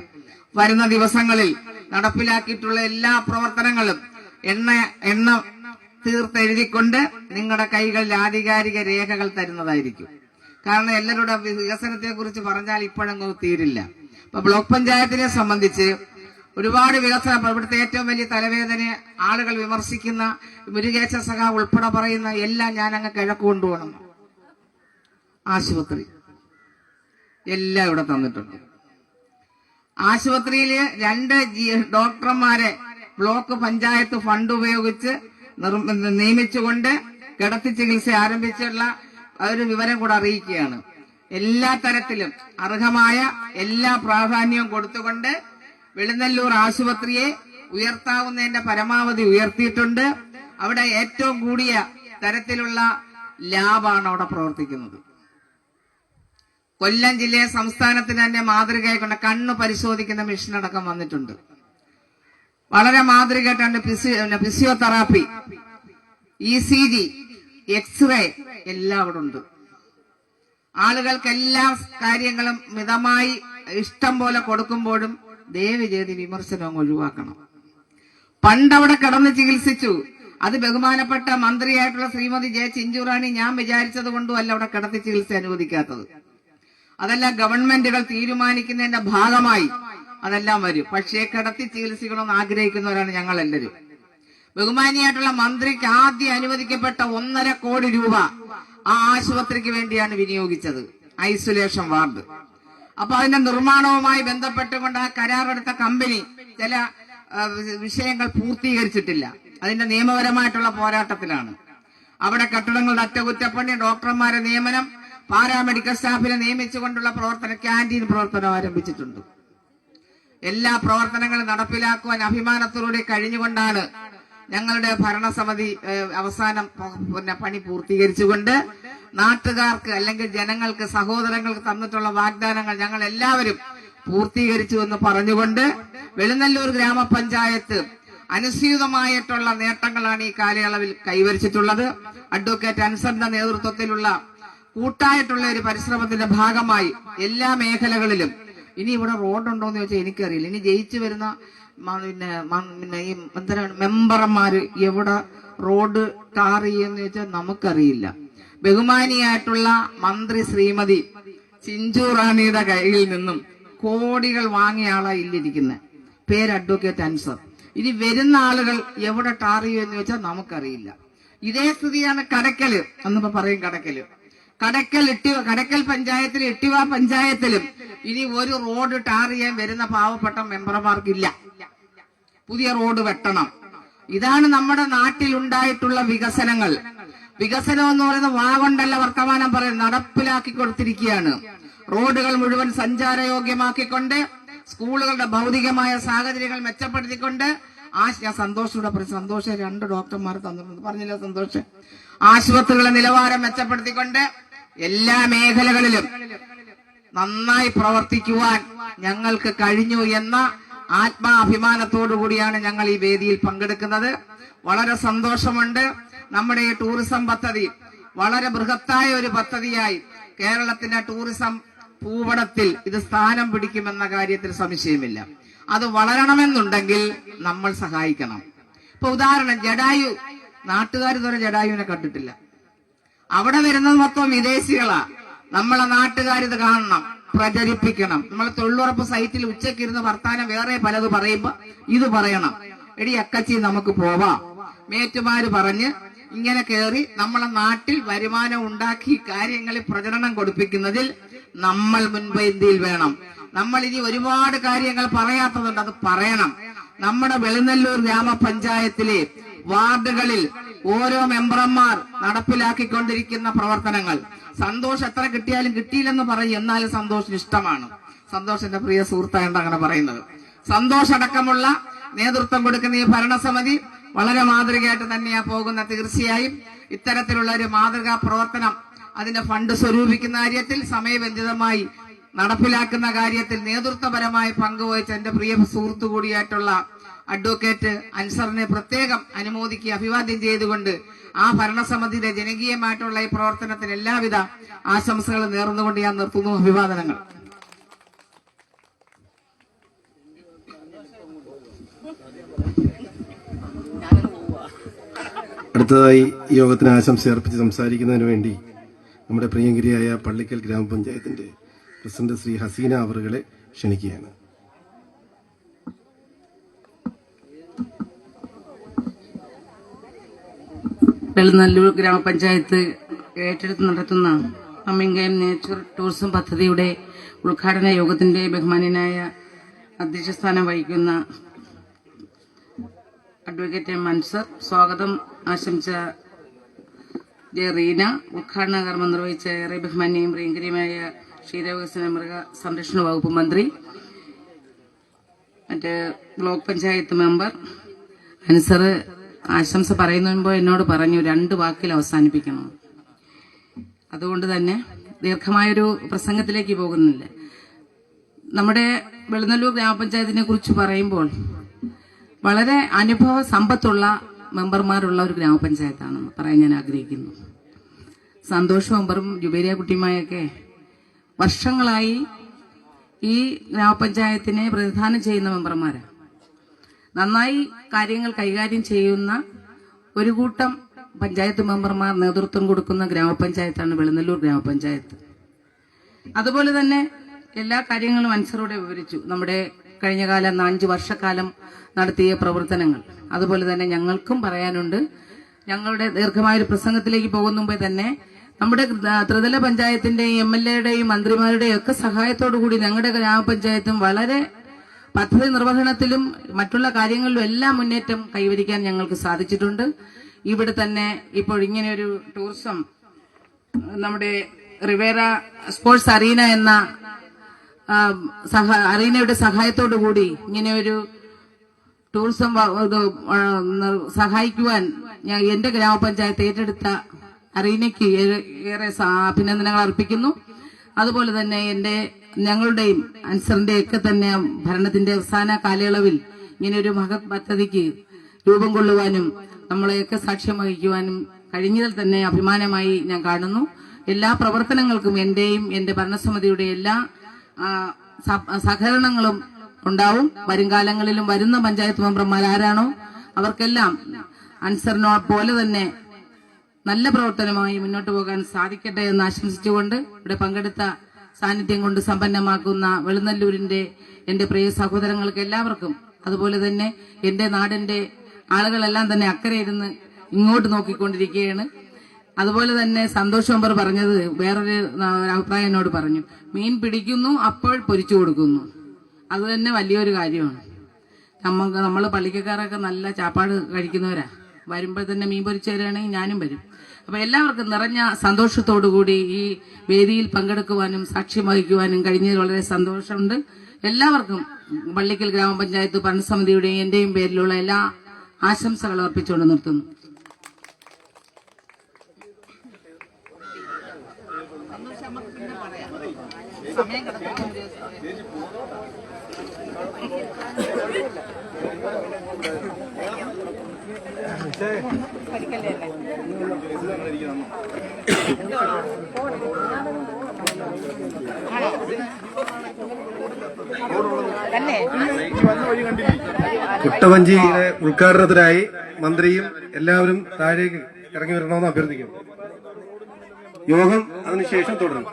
വരുന്ന ദിവസങ്ങളിൽ നടപ്പിലാക്കിയിട്ടുള്ള എല്ലാ പ്രവർത്തനങ്ങളും എണ്ണ തീർത്തെഴുതിക്കൊണ്ട് നിങ്ങളുടെ കൈകളിൽ ആധികാരിക രേഖകൾ തരുന്നതായിരിക്കും. കാരണം എല്ലാവരുടെ വികസനത്തെ കുറിച്ച് പറഞ്ഞാൽ ഇപ്പോഴങ്ങ് തീരില്ല. അപ്പൊ ബ്ലോക്ക് പഞ്ചായത്തിനെ സംബന്ധിച്ച് ഒരുപാട് വികസനം, ഇവിടുത്തെ ഏറ്റവും വലിയ തലവേദന ആളുകൾ വിമർശിക്കുന്ന മുരുകേശ സഖാവ് ഉൾപ്പെടെ പറയുന്ന എല്ലാം ഞാൻ അങ്ങ് കിഴക്ക് കൊണ്ടുപോകണം. ആശുപത്രി എല്ലാം ഇവിടെ തന്നിട്ടുണ്ട്. ആശുപത്രിയില് 2 ഡോക്ടർമാരെ ബ്ലോക്ക് പഞ്ചായത്ത് ഫണ്ട് ഉപയോഗിച്ച് നിയമിച്ചുകൊണ്ട് കിടത്തി ചികിത്സ ആരംഭിച്ചുള്ള ഒരു വിവരം കൂടെ അറിയിക്കുകയാണ്. എല്ലാ തരത്തിലും അർഹമായ എല്ലാ പ്രാധാന്യവും കൊടുത്തുകൊണ്ട് വെളുന്നല്ലൂർ ആശുപത്രിയെ ഉയർത്താവുന്നതിന്റെ പരമാവധി ഉയർത്തിയിട്ടുണ്ട്. അവിടെ ഏറ്റവും കൂടിയ തരത്തിലുള്ള ലാബാണ് അവിടെ പ്രവർത്തിക്കുന്നത്. കൊല്ലം ജില്ലയെ സംസ്ഥാനത്തിന് തന്നെ മാതൃകയായിക്കൊണ്ട് കണ്ണ് പരിശോധിക്കുന്ന മെഷീൻ അടക്കം വന്നിട്ടുണ്ട്. വളരെ മാതൃകയായിട്ടുണ്ട്. ഫിസിയോതെറാപ്പി, ECG, എക്സ്റേ എല്ലാം അവിടെ ഉണ്ട്. ആളുകൾക്ക് എല്ലാ കാര്യങ്ങളും മിതമായി ഇഷ്ടം പോലെ കൊടുക്കുമ്പോഴും ദയവ് ചെയ്ത് വിമർശനം ഒഴിവാക്കണം. പണ്ടവിടെ കിടന്ന് ചികിത്സിച്ചു. അത് ബഹുമാനപ്പെട്ട മന്ത്രിയായിട്ടുള്ള ശ്രീമതി ജെ ചിഞ്ചുറാണി ഞാൻ വിചാരിച്ചത് കൊണ്ടും അല്ല അവിടെ കിടത്തി ചികിത്സ അനുവദിക്കാത്തത്. അതെല്ലാം ഗവൺമെന്റുകൾ തീരുമാനിക്കുന്നതിന്റെ ഭാഗമായി അതെല്ലാം വരും. പക്ഷേ കിടത്തി ചികിത്സിക്കണമെന്ന് ആഗ്രഹിക്കുന്നവരാണ് ഞങ്ങൾ എല്ലാവരും. ബഹുമാനിയായിട്ടുള്ള മന്ത്രിക്ക് ആദ്യം അനുവദിക്കപ്പെട്ട 1.5 കോടി രൂപ ആ ആശുപത്രിക്ക് വേണ്ടിയാണ് വിനിയോഗിച്ചത്, ഐസൊലേഷൻ വാർഡ്. അപ്പൊ അതിന്റെ നിർമ്മാണവുമായി ബന്ധപ്പെട്ടുകൊണ്ട് ആ കരാറെടുത്ത കമ്പനി ചില വിഷയങ്ങൾ പൂർത്തീകരിച്ചിട്ടില്ല. അതിന്റെ നിയമപരമായിട്ടുള്ള പോരാട്ടത്തിലാണ്. അവിടെ കെട്ടിടങ്ങളുടെ അറ്റകുറ്റപ്പണി, ഡോക്ടർമാരെ നിയമനം, പാരാമെഡിക്കൽ സ്റ്റാഫിനെ നിയമിച്ചുകൊണ്ടുള്ള ക്യാന്റീൻ പ്രവർത്തനം ആരംഭിച്ചിട്ടുണ്ട്. എല്ലാ പ്രവർത്തനങ്ങളും നടപ്പിലാക്കുവാൻ അഭിമാനത്തോടെ കഴിഞ്ഞുകൊണ്ടാണ് ഞങ്ങളുടെ ഭരണസമിതി അവസാനം പണി പൂർത്തീകരിച്ചുകൊണ്ട് നാട്ടുകാർക്ക് അല്ലെങ്കിൽ ജനങ്ങൾക്ക് സഹോദരങ്ങൾക്ക് തന്നിട്ടുള്ള വാഗ്ദാനങ്ങൾ ഞങ്ങൾ എല്ലാവരും പൂർത്തീകരിച്ചു എന്ന് പറഞ്ഞുകൊണ്ട് വെളുന്നല്ലൂർ ഗ്രാമപഞ്ചായത്ത് അനുസ്യൂതമായിട്ടുള്ള നേട്ടങ്ങളാണ് ഈ കാലയളവിൽ കൈവരിച്ചിട്ടുള്ളത്. അഡ്വക്കേറ്റ് അൻസറിന്റെ നേതൃത്വത്തിലുള്ള കൂട്ടായിട്ടുള്ള ഒരു പരിശ്രമത്തിന്റെ ഭാഗമായി എല്ലാ മേഖലകളിലും ഇനി ഇവിടെ റോഡുണ്ടോ എന്ന് ചോദിച്ചാൽ എനിക്കറിയില്ല. ഇനി ജയിച്ചു വരുന്ന പിന്നെ ഈ എന്താണ് മെമ്പർമാര് എവിടെ റോഡ് ടാർ ചെയ്യുമെന്ന് ചോദിച്ചാൽ നമുക്കറിയില്ല. ബഹുമാനിയായിട്ടുള്ള മന്ത്രി ശ്രീമതി ചിഞ്ചു റാണിയുടെ കയ്യിൽ നിന്നും കോടികൾ വാങ്ങിയ ആളാ ഇല്ലിരിക്കുന്നത്. പേര് അഡ്വക്കേറ്റ് അൻസർ. ഇനി വരുന്ന ആളുകൾ എവിടെ ടാർ ചെയ്യുമെന്ന് ചോദിച്ചാൽ നമുക്കറിയില്ല. ഇതേ സ്ഥിതിയാണ് കടക്കല് എന്നിപ്പോ പറയും. കടക്കൽ പഞ്ചായത്തിലും ഇട്ടിവ പഞ്ചായത്തിലും ഇനി ഒരു റോഡ് ടാർ ചെയ്യാൻ വരുന്ന പാവപ്പെട്ട മെമ്പർമാർക്കില്ല. പുതിയ റോഡ് വെട്ടണം. ഇതാണ് നമ്മുടെ നാട്ടിലുണ്ടായിട്ടുള്ള വികസനങ്ങൾ. വികസനം എന്ന് പറയുന്നത് വാ കൊണ്ടല്ല വർത്തമാനം പറയുന്നത്, നടപ്പിലാക്കി കൊടുത്തിരിക്കുകയാണ്. റോഡുകൾ മുഴുവൻ സഞ്ചാരയോഗ്യമാക്കിക്കൊണ്ട് സ്കൂളുകളുടെ ഭൗതികമായ സാഹചര്യങ്ങൾ മെച്ചപ്പെടുത്തിക്കൊണ്ട് ഞാൻ സന്തോഷത്തോടെ പറയും. സന്തോഷം 2 ഡോക്ടർമാർ തന്നിട്ടുണ്ട്, പറഞ്ഞില്ല സന്തോഷം. ആശുപത്രികളുടെ നിലവാരം മെച്ചപ്പെടുത്തിക്കൊണ്ട് എല്ലാ മേഖലകളിലും നന്നായി പ്രവർത്തിക്കുവാൻ ഞങ്ങൾക്ക് കഴിഞ്ഞു എന്ന ആത്മാഭിമാനത്തോടുകൂടിയാണ് ഞങ്ങൾ ഈ വേദിയിൽ പങ്കെടുക്കുന്നത്. വളരെ സന്തോഷമുണ്ട്. നമ്മുടെ ഈ ടൂറിസം പദ്ധതി വളരെ ബൃഹത്തായ ഒരു പദ്ധതിയായി കേരളത്തിന്റെ ടൂറിസം ഭൂപടത്തിൽ ഇത് സ്ഥാനം പിടിക്കുമെന്ന കാര്യത്തിൽ സംശയമില്ല. അത് വളരണമെന്നുണ്ടെങ്കിൽ നമ്മൾ സഹായിക്കണം. ഇപ്പൊ ഉദാഹരണം ജഡായു, നാട്ടുകാർ ഇതുവരെ ജഡായുവിനെ കണ്ടിട്ടില്ല. അവിടെ വരുന്നത് മൊത്തം വിദേശികളാ. നമ്മളെ നാട്ടുകാരിത് കാണണം, പ്രചരിപ്പിക്കണം. നമ്മൾ തൊഴിലുറപ്പ് സൈറ്റിൽ ഉച്ചക്കിരുന്ന് വർത്താനം വേറെ പലത് പറയുമ്പോ ഇത് പറയണം. എടി അക്കച്ചി നമുക്ക് പോവാം, മേറ്റുമാര് പറഞ്ഞ് ഇങ്ങനെ കയറി നമ്മളെ നാട്ടിൽ വരുമാനം ഉണ്ടാക്കി കാര്യങ്ങളിൽ പ്രചരണം കൊടുപ്പിക്കുന്നതിൽ നമ്മൾ മുൻപന്തിയിൽ വേണം. നമ്മൾ ഇനി ഒരുപാട് കാര്യങ്ങൾ പറയാത്തതുണ്ട്, അത് പറയണം. നമ്മുടെ വെളുന്നല്ലൂർ ഗ്രാമപഞ്ചായത്തിലെ വാർഡുകളിൽ ഓരോ മെമ്പർമാർ നടപ്പിലാക്കിക്കൊണ്ടിരിക്കുന്ന പ്രവർത്തനങ്ങൾ സന്തോഷം എത്ര കിട്ടിയാലും കിട്ടിയില്ലെന്ന് പറയും, എന്നാലും സന്തോഷം ഇഷ്ടമാണ്. സന്തോഷിന്റെ പ്രിയ സുഹൃത്തായാണ് അങ്ങനെ പറയുന്നത്. സന്തോഷടക്കമുള്ള നേതൃത്വം കൊടുക്കുന്ന ഈ ഭരണസമിതി വളരെ മാതൃകയായിട്ട് തന്നെയാ പോകുന്ന. തീർച്ചയായും ഇത്തരത്തിലുള്ള ഒരു മാതൃകാ പ്രവർത്തനം അതിന്റെ ഫണ്ട് സ്വരൂപിക്കുന്ന കാര്യത്തിൽ സമയബന്ധിതമായി നടപ്പിലാക്കുന്ന കാര്യത്തിൽ നേതൃത്വപരമായി പങ്കുവഹിച്ച എന്റെ പ്രിയ സുഹൃത്തു കൂടിയായിട്ടുള്ള അഡ്വക്കേറ്റ് അൻസറിനെ പ്രത്യേകം അനുമോദിക്കുക, അഭിവാദ്യം ചെയ്തുകൊണ്ട് ആ ഭരണസമിതിയുടെ ജനകീയമായിട്ടുള്ള ഈ പ്രവർത്തനത്തിന് എല്ലാവിധ ആശംസകളും നേർന്നുകൊണ്ട് ഞാൻ നിർത്തുന്നു. അഭിവാദനങ്ങൾ.
അടുത്തതായി യോഗത്തിന് ആശംസ അർപ്പിച്ച് സംസാരിക്കുന്നതിന് വേണ്ടി നമ്മുടെ പ്രിയങ്കരിയായ പള്ളിക്കൽ ഗ്രാമപഞ്ചായത്തിന്റെ പ്രസിഡന്റ് ശ്രീ ഹസീന അവറുകളെ ക്ഷണിക്കുകയാണ്.
വെളുന്നല്ലൂർ ഗ്രാമപഞ്ചായത്ത് ഏറ്റെടുത്ത് നടത്തുന്ന അമ്മിങ്കയം നേച്ചർ ടൂറിസം പദ്ധതിയുടെ ഉദ്ഘാടന യോഗത്തിന്റെ ബഹുമാന്യനായ അധ്യക്ഷസ്ഥാനം വഹിക്കുന്ന അഡ്വക്കേറ്റ് എം അൻസർ, സ്വാഗതം ആശംസ റീന, ഉദ്ഘാടന കർമ്മം നിർവഹിച്ച ഏറെ ബഹുമാന്യയും പ്രിയങ്കരിയുമായ ക്ഷീരവികസന മൃഗ സംരക്ഷണ വകുപ്പ് മന്ത്രി, മറ്റ് ബ്ലോക്ക് പഞ്ചായത്ത് മെമ്പർ അൻസർ ആശംസ പറയുന്നതിന് മുമ്പ് എന്നോട് പറഞ്ഞു 2 വാക്കിൽ അവസാനിപ്പിക്കണം. അതുകൊണ്ട് തന്നെ ദീർഘമായൊരു പ്രസംഗത്തിലേക്ക് പോകുന്നില്ല. നമ്മുടെ വെളുന്നല്ലൂർ ഗ്രാമപഞ്ചായത്തിനെ കുറിച്ച് പറയുമ്പോൾ വളരെ അനുഭവ സമ്പത്തുള്ള മെമ്പർമാരുള്ള ഒരു ഗ്രാമപഞ്ചായത്താണെന്ന് പറയാൻ ഞാൻ ആഗ്രഹിക്കുന്നു. സന്തോഷ് മെമ്പറും ജുബേരിയ കുട്ടിയുമായൊക്കെ വർഷങ്ങളായി ഈ ഗ്രാമപഞ്ചായത്തിനെ പ്രതിനിധാനം ചെയ്യുന്ന മെമ്പർമാരാണ്. നന്നായി കാര്യങ്ങൾ കൈകാര്യം ചെയ്യുന്ന ഒരു കൂട്ടം പഞ്ചായത്ത് മെമ്പർമാർ നേതൃത്വം കൊടുക്കുന്ന ഗ്രാമപഞ്ചായത്താണ് വെളുന്നല്ലൂർ ഗ്രാമപഞ്ചായത്ത്. അതുപോലെ തന്നെ എല്ലാ കാര്യങ്ങളും അൻസറോടെ വിവരിച്ചു. നമ്മുടെ കഴിഞ്ഞകാല 5 വർഷക്കാലം നടത്തിയ പ്രവർത്തനങ്ങൾ അതുപോലെ തന്നെ ഞങ്ങൾക്കും പറയാനുണ്ട്. ഞങ്ങളുടെ ദീർഘമായൊരു പ്രസംഗത്തിലേക്ക് പോകുന്ന മുമ്പേ തന്നെ നമ്മുടെ ത്രിതല പഞ്ചായത്തിന്റെയും MLA-യുടെയും മന്ത്രിമാരുടെയും ഒക്കെ സഹായത്തോടുകൂടി ഞങ്ങളുടെ ഗ്രാമപഞ്ചായത്തും വളരെ പദ്ധതി നിർവഹണത്തിലും മറ്റുള്ള കാര്യങ്ങളിലും എല്ലാം മുന്നേറ്റം കൈവരിക്കാൻ ഞങ്ങൾക്ക് സാധിച്ചിട്ടുണ്ട്. ഇവിടെ തന്നെ ഇപ്പോൾ ഇങ്ങനെയൊരു ടൂറിസം നമ്മുടെ റിവേറ സ്പോർട്സ് അറീന എന്ന അറീനയുടെ സഹായത്തോടു കൂടി ഇങ്ങനെ ഒരു ടൂറിസം സഹായിക്കുവാൻ ഞാൻ എന്റെ ഗ്രാമപഞ്ചായത്ത് ഏറ്റെടുത്ത അറീനയ്ക്ക് ഏറെ അഭിനന്ദനങ്ങൾ അർപ്പിക്കുന്നു. അതുപോലെ തന്നെ ഞങ്ങളുടെയും അൻസറിന്റെയും ഒക്കെ തന്നെ ഭരണത്തിന്റെ അവസാന കാലയളവിൽ ഇങ്ങനെ ഒരു മഹത് പദ്ധതിക്ക് രൂപം കൊള്ളുവാനും നമ്മളെയൊക്കെ സാക്ഷ്യം വഹിക്കുവാനും കഴിഞ്ഞതിൽ തന്നെ അഭിമാനമായി ഞാൻ കാണുന്നു. എല്ലാ പ്രവർത്തനങ്ങൾക്കും എന്റെയും എന്റെ ഭരണസമിതിയുടെ എല്ലാ സഹകരണങ്ങളും ഉണ്ടാവും. വരുംകാലങ്ങളിലും വരുന്ന പഞ്ചായത്ത് മെമ്പർമാർ ആരാണോ അവർക്കെല്ലാം അൻസറിനോ പോലെ തന്നെ നല്ല പ്രവർത്തനമായി മുന്നോട്ട് പോകാൻ സാധിക്കട്ടെ എന്ന് ആശംസിച്ചുകൊണ്ട് ഇവിടെ പങ്കെടുത്ത സാന്നിധ്യം കൊണ്ട് സമ്പന്നമാക്കുന്ന വെളുന്നല്ലൂരിന്റെ എന്റെ പ്രിയ സഹോദരങ്ങൾക്ക് എല്ലാവർക്കും, അതുപോലെ തന്നെ എന്റെ നാടിന്റെ ആളുകളെല്ലാം തന്നെ അക്കരെ ഇരുന്ന് ഇങ്ങോട്ട് നോക്കിക്കൊണ്ടിരിക്കുകയാണ്. അതുപോലെ തന്നെ സന്തോഷ് മെമ്പർ പറഞ്ഞത് വേറൊരു അഭിപ്രായം എന്നോട് പറഞ്ഞു, മീൻ പിടിക്കുന്നു അപ്പോൾ പൊരിച്ചു കൊടുക്കുന്നു. അത് തന്നെ വലിയൊരു കാര്യമാണ്. നമ്മൾ പള്ളിക്കാരൊക്കെ നല്ല ചാപ്പാട് കഴിക്കുന്നവരാ. വരുമ്പോൾ തന്നെ മീൻ പൊരിച്ചു തരികയാണെങ്കിൽ ഞാനും വരും. അപ്പൊ എല്ലാവർക്കും നിറഞ്ഞ സന്തോഷത്തോടുകൂടി ഈ വേദിയിൽ പങ്കെടുക്കുവാനും സാക്ഷ്യം വഹിക്കുവാനും കഴിഞ്ഞതിൽ വളരെ സന്തോഷമുണ്ട്. എല്ലാവർക്കും പള്ളിക്കൽ ഗ്രാമപഞ്ചായത്ത് ഭരണസമിതിയുടെയും എന്റെയും പേരിലുള്ള എല്ലാ ആശംസകളും അർപ്പിച്ചുകൊണ്ട് നിർത്തുന്നു.
കുട്ടവഞ്ചിയുടെ ഉദ്ഘാടനത്തിനായി മന്ത്രിയും എല്ലാവരും താഴേക്ക് ഇറങ്ങി വരണമെന്ന് അഭ്യർത്ഥിക്കുന്നു. യോഗം അതിനുശേഷം തുടരും.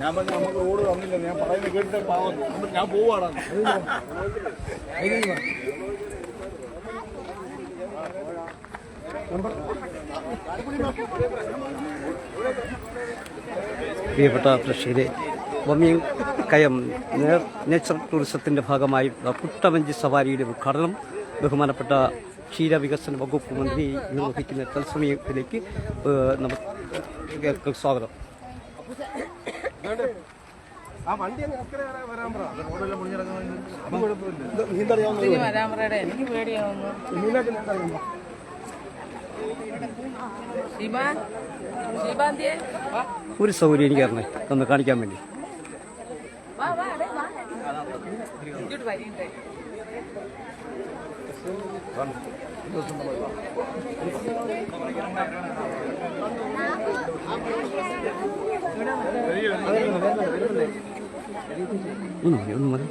ഞാൻ പറഞ്ഞു നമുക്ക് റോഡ് തന്നില്ല, ഞാൻ പറയുന്നത് കേട്ടിട്ട് പാവം ഞാൻ പോവാണ്. പ്രിയപ്പെട്ട പ്രേക്ഷകരെ, വമ്യം കയം നേച്ചർ ടൂറിസത്തിൻ്റെ ഭാഗമായി കുട്ടവഞ്ചി സവാരിയുടെ ഉദ്ഘാടനം ബഹുമാനപ്പെട്ട ക്ഷീരവികസന വകുപ്പ് മന്ത്രി നിർവഹിക്കുന്ന തത്സമയത്തിലേക്ക് നമുക്ക് സ്വാഗതം.
എനിക്ക് പേടിയാവുന്നു.
ഒരു സൗകര്യം എനിക്ക് അറിഞ്ഞേ ഒന്ന് കാണിക്കാൻ വേണ്ടി. ഒന്ന് മതി.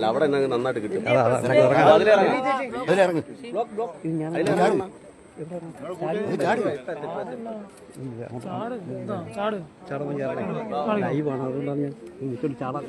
അവിടെ നന്നായിട്ട് കിട്ടും.
ലൈവാണ്, അതുകൊണ്ടാണ് ഞാൻ എനിക്കൊരു ചാടാൻ.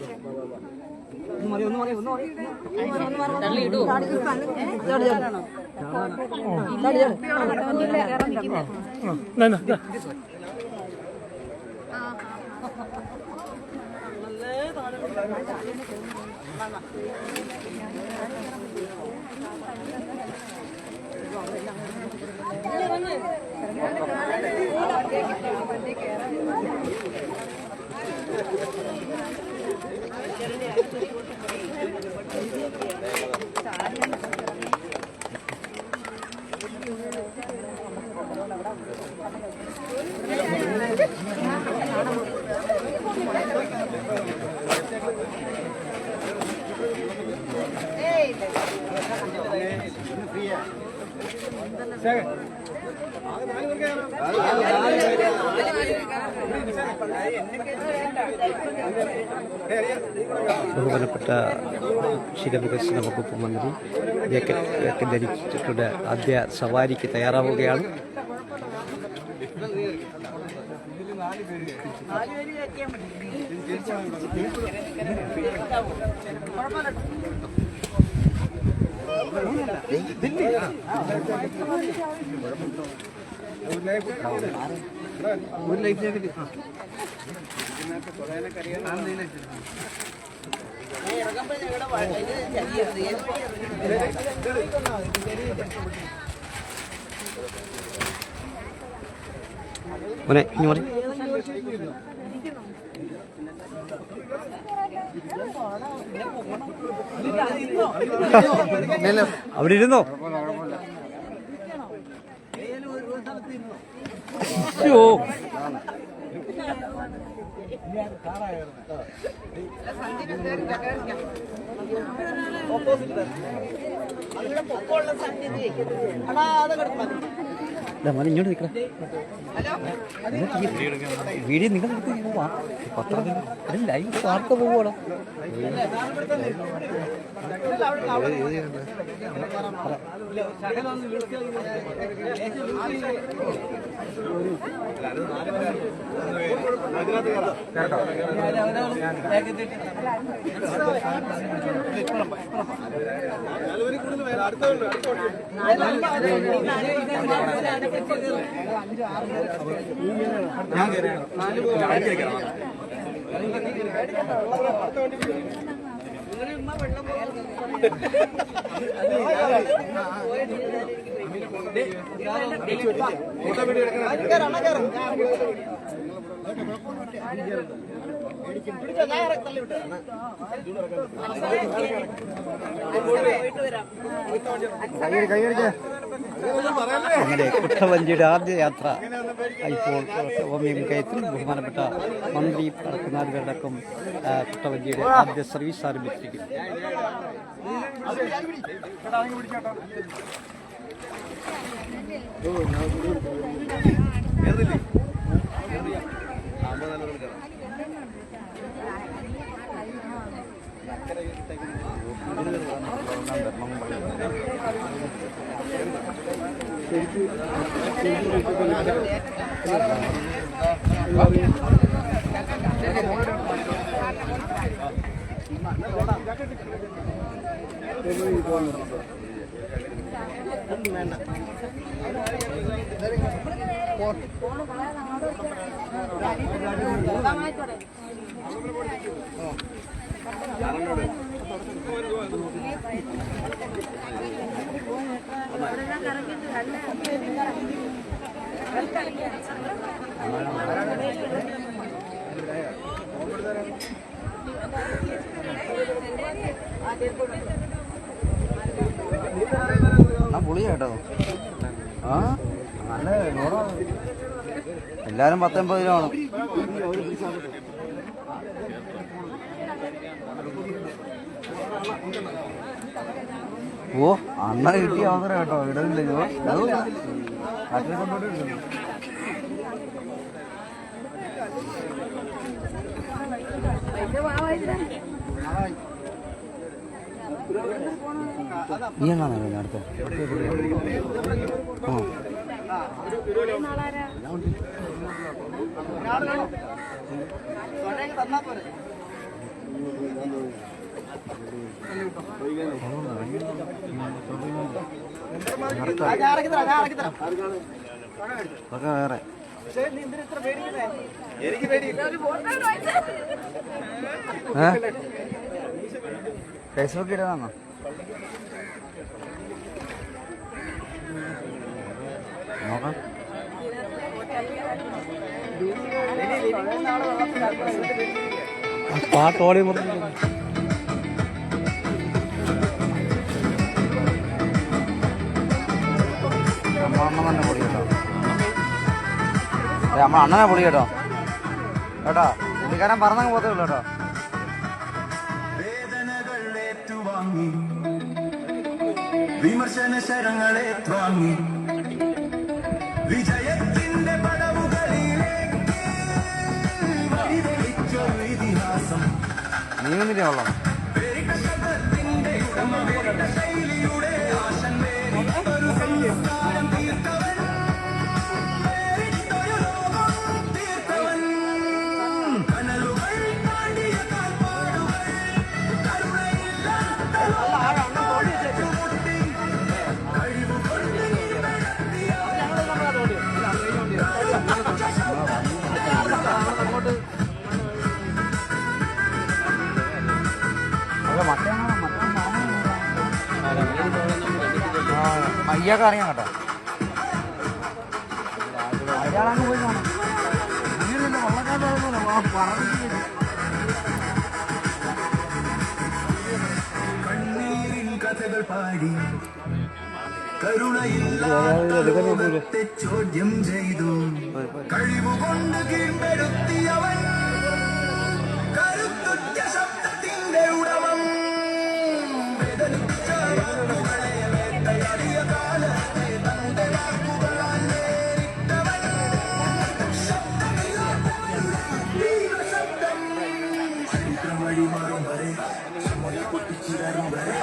ബഹുമാനപ്പെട്ട ക്ഷീരവികസന വകുപ്പ് മന്ത്രി ജേക്കബ് ധരിച്ചിട്ടുണ്ട് ആദ്യ സവാരിക്ക് തയ്യാറാവുകയാണ്. ഒരു ലൈഫ് ജാക്കറ്റ്
മോനെ ഇനി മോനെ അവിടെ ഇരുന്നോ? അയ്യോ ഇങ്ങോട്ട് നിൽക്കണം. വീഡിയോ നിങ്ങൾ പത്രത്തിൽ ലൈവ് വാർത്ത പോവുകയാണോ? അങ്ങനെ കുട്ടവഞ്ചിയുടെ ആദ്യ യാത്ര ഇപ്പോൾ ഓമയം കയത്തിൽ ബഹുമാനപ്പെട്ട മന്ത്രി നടക്കുന്നാടുകളടക്കം കുട്ടവഞ്ചിയുടെ ആദ്യ സർവീസ് ആരംഭിച്ചിരിക്കുന്നു. പൊളിയാ കേട്ടോ. ആ നല്ല എല്ലാരും 19 രൂപ ആണ്. ഓ അണ്ണ കിട്ടിയ അവസരം കേട്ടോ. ഇടവില്ലല്ലോ കാട്ടിൽ കൊണ്ടോട്ട് നീ എന്നാണ് അടുത്ത അതൊക്കെ വേറെ ഫേസ്ബുക്ക് ഇടാന്നോ? നോക്കാം. പാട്ടോളി അണ്ണൻ തന്നെ പൊളി കേട്ടോ. നമ്മളെ അണ്ണനെ പൊളി കേട്ടോ. കേട്ടോ പുള്ളിക്കാരൻ പറഞ്ഞങ്ങ് പോത്തേ ഉള്ളൂ കേട്ടോ. വിമർശന ശരങ്ങളെ വാങ്ങി വിജയത്തിന്റെ പടവുകളിലേക്ക് വഴിതെളിച്ചൊരു ഇതിഹാസം നീങ്ങുന്നില്ലേ ഉള്ളു. ശൈലിയുടെ ആശൻ വേറിട്ടൊരു സംസ്കാരം തീർത്തവൻ വേറിട്ടൊരു ലോകം തീർത്തവൻ കനലുകൾ താണ്ടിയ കാൽപ്പാടുകൾ കരുണയില്ലാത്ത ഇയാൾക്ക് അറിയാം കേട്ടോ. അയാളങ്ങ് പോയി കാണാം.
കണ്ണീരിൻ കഥകൾ പാടി കരുണയില്ലാതെ ചോദ്യം ചെയ്തു കഴിവുകൊണ്ട് കീഴ്പ്പെടുത്തിയവൻ കരുത്തുറ്റ ശബ്ദത്തിന്റെ ഉടമം വേദനിപ്പിച്ച വാക്കുകളെ വേട്ടയാടിയ കാലത്തെ തന്റെ വാക്കുകളാൽ നേരിട്ടവൻ ശബ്ദമില്ലാത്തവരുടെ ശബ്ദം ചരിത്രം വഴിമാറും വരെ പൊട്ടിച്ചിരും വരെ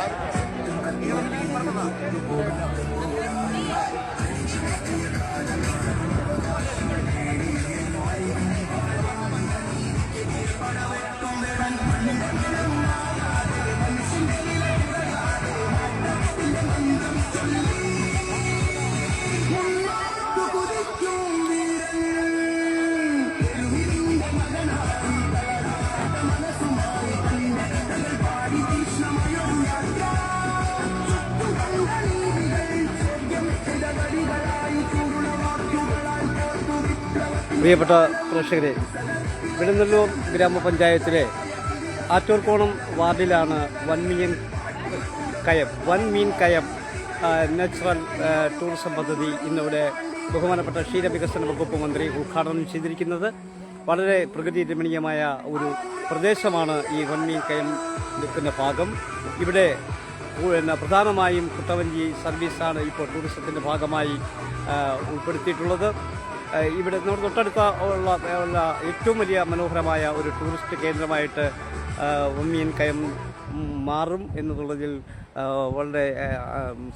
പ്രിയപ്പെട്ട പ്രേക്ഷകരെ, വെളുന്നല്ലൂർ ഗ്രാമപഞ്ചായത്തിലെ ആറ്റൂർക്കോണം വാർഡിലാണ് വൻ മീൻ കയം നാച്ചുറൽ ടൂറിസം പദ്ധതി ഇന്നിവിടെ ബഹുമാനപ്പെട്ട ക്ഷീരവികസന വകുപ്പ് മന്ത്രി ഉദ്ഘാടനം ചെയ്തിരിക്കുന്നത്. വളരെ പ്രകൃതി രമണീയമായ ഒരു പ്രദേശമാണ് ഈ വൻമീൻ കയം നിൽക്കുന്ന ഭാഗം. ഇവിടെ പ്രധാനമായും കുട്ടവഞ്ചി സർവീസാണ് ഇപ്പോൾ ടൂറിസത്തിൻ്റെ ഭാഗമായി ഉൾപ്പെടുത്തിയിട്ടുള്ളത്. ഇവിടെ നമ്മുടെ തൊട്ടടുത്ത ഉള്ള ഏറ്റവും വലിയ മനോഹരമായ ഒരു ടൂറിസ്റ്റ് കേന്ദ്രമായിട്ട് വൻമീൻ കയം മാറും എന്നുള്ളതിൽ വളരെ